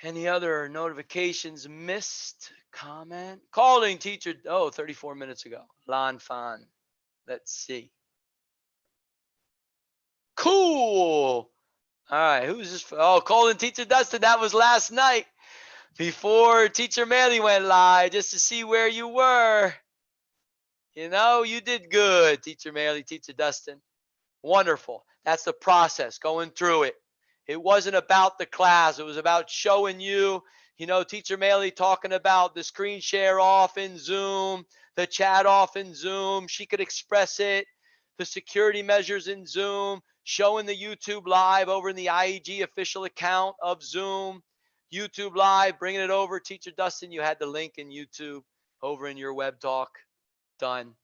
S4: Any other notifications missed? Comment? Calling teacher. Oh, 34 minutes ago. Lan Fan. Let's see. Cool. All right. Who's this? Oh, calling teacher Dustin. That was last night before teacher Manley went live, just to see where you were. You know, you did good, teacher Manley, teacher Dustin. Wonderful. That's the process, going through it. It wasn't about the class. It was about showing you, teacher Maley talking about the screen share off in Zoom, the chat off in Zoom. She could express it, the security measures in Zoom, showing the YouTube live over in the IEG official account of Zoom, YouTube live, bringing it over. Teacher Dustin, you had the link in YouTube over in your web talk. Done.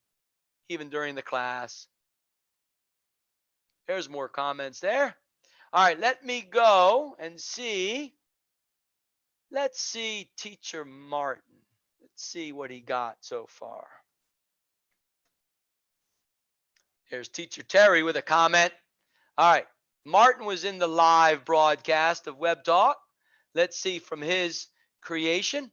S4: Even during the class. There's more comments there. All right, let me go and see. Let's see Teacher Martin. Let's see what he got so far. There's Teacher Terry with a comment. All right, Martin was in the live broadcast of Web Talk. Let's see from his creation.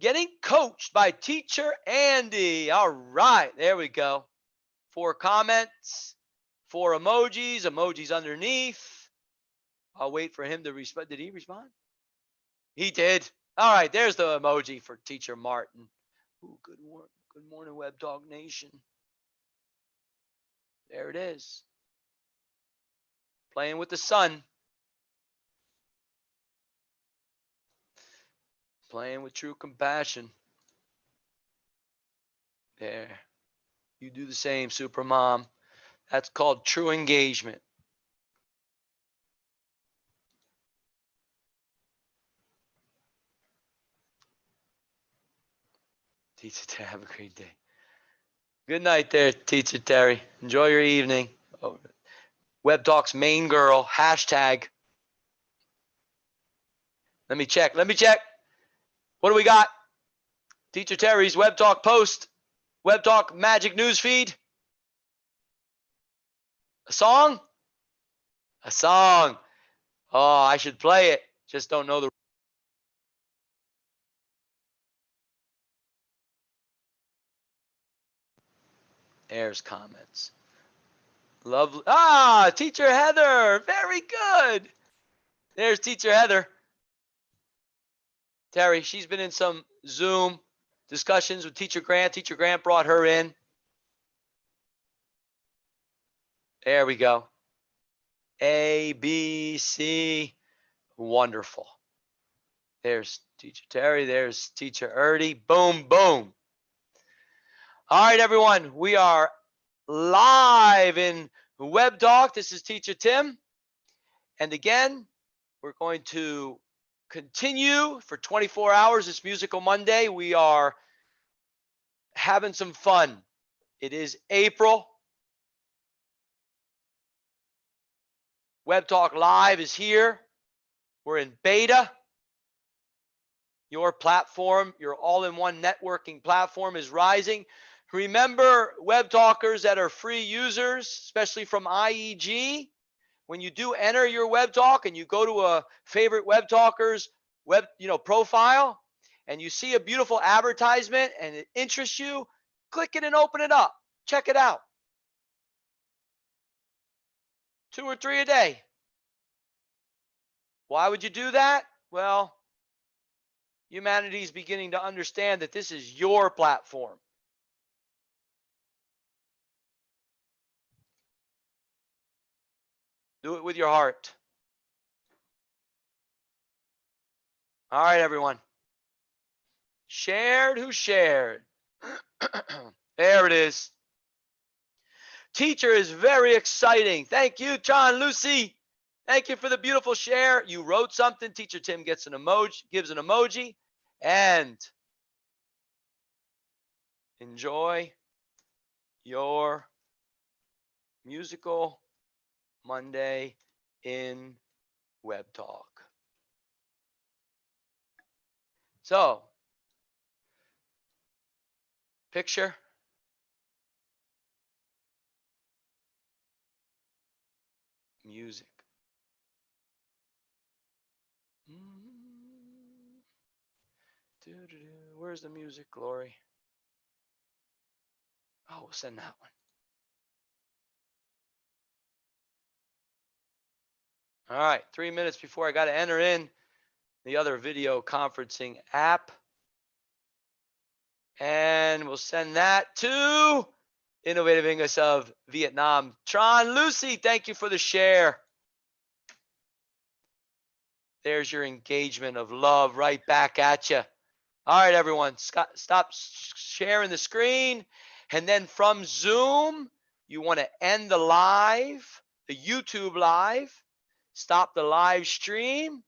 S4: Getting coached by Teacher Andy. All right, there we go. 4 comments. 4 emojis, emojis underneath. I'll wait for him to respond. Did he respond? He did. All right, there's the emoji for Teacher Martin. Ooh, good morning, Web Talk Nation. There it is. Playing with the sun. Playing with true compassion. There. You do the same, Supermom. That's called true engagement. Teacher Terry, have a great day. Good night there, Teacher Terry. Enjoy your evening. Oh, Web Talk's main girl, hashtag. Let me check. What do we got? Teacher Terry's Web Talk post. Web Talk magic news feed. A song? A song. Oh, I should play it. Just don't know the. There's comments. Lovely. Ah, Teacher Heather. Very good. There's Teacher Heather. Terry, she's been in some Zoom discussions with Teacher Grant. Teacher Grant brought her in. There we go. A, B, C. Wonderful. There's Teacher Terry. There's Teacher Erdy. Boom, boom. All right, everyone. We are live in Web Talk. This is Teacher Tim. And again, we're going to continue for 24 hours this Musical Monday. We are having some fun. It is April. Web Talk Live is here. We're in beta. Your platform, your all-in-one networking platform is rising. Remember, Web Talkers that are free users, especially from IEG, when you do enter your Web Talk and you go to a favorite Web Talker's profile, and you see a beautiful advertisement and it interests you, click it and open it up. Check it out. 2 or 3 a day. Why would you do that? Well, humanity is beginning to understand that this is your platform. Do it with your heart. All right, everyone. Shared? Who shared? There it is. Teacher is very exciting. Thank you, John Lucy. Thank you for the beautiful share. You wrote something. Teacher Tim gets an emoji, gives an emoji, and enjoy your musical Monday in Web Talk. So, picture. Music. Where's the music, Glory? Oh, we'll send that one. All right, 3 minutes before I got to enter in the other video conferencing app. And we'll send that to Innovative English of Vietnam. Tron Lucy, thank you for the share. There's your engagement of love right back at you. All right, everyone, stop sharing the screen. And then from Zoom, you want to end the live, the YouTube live. Stop the live stream.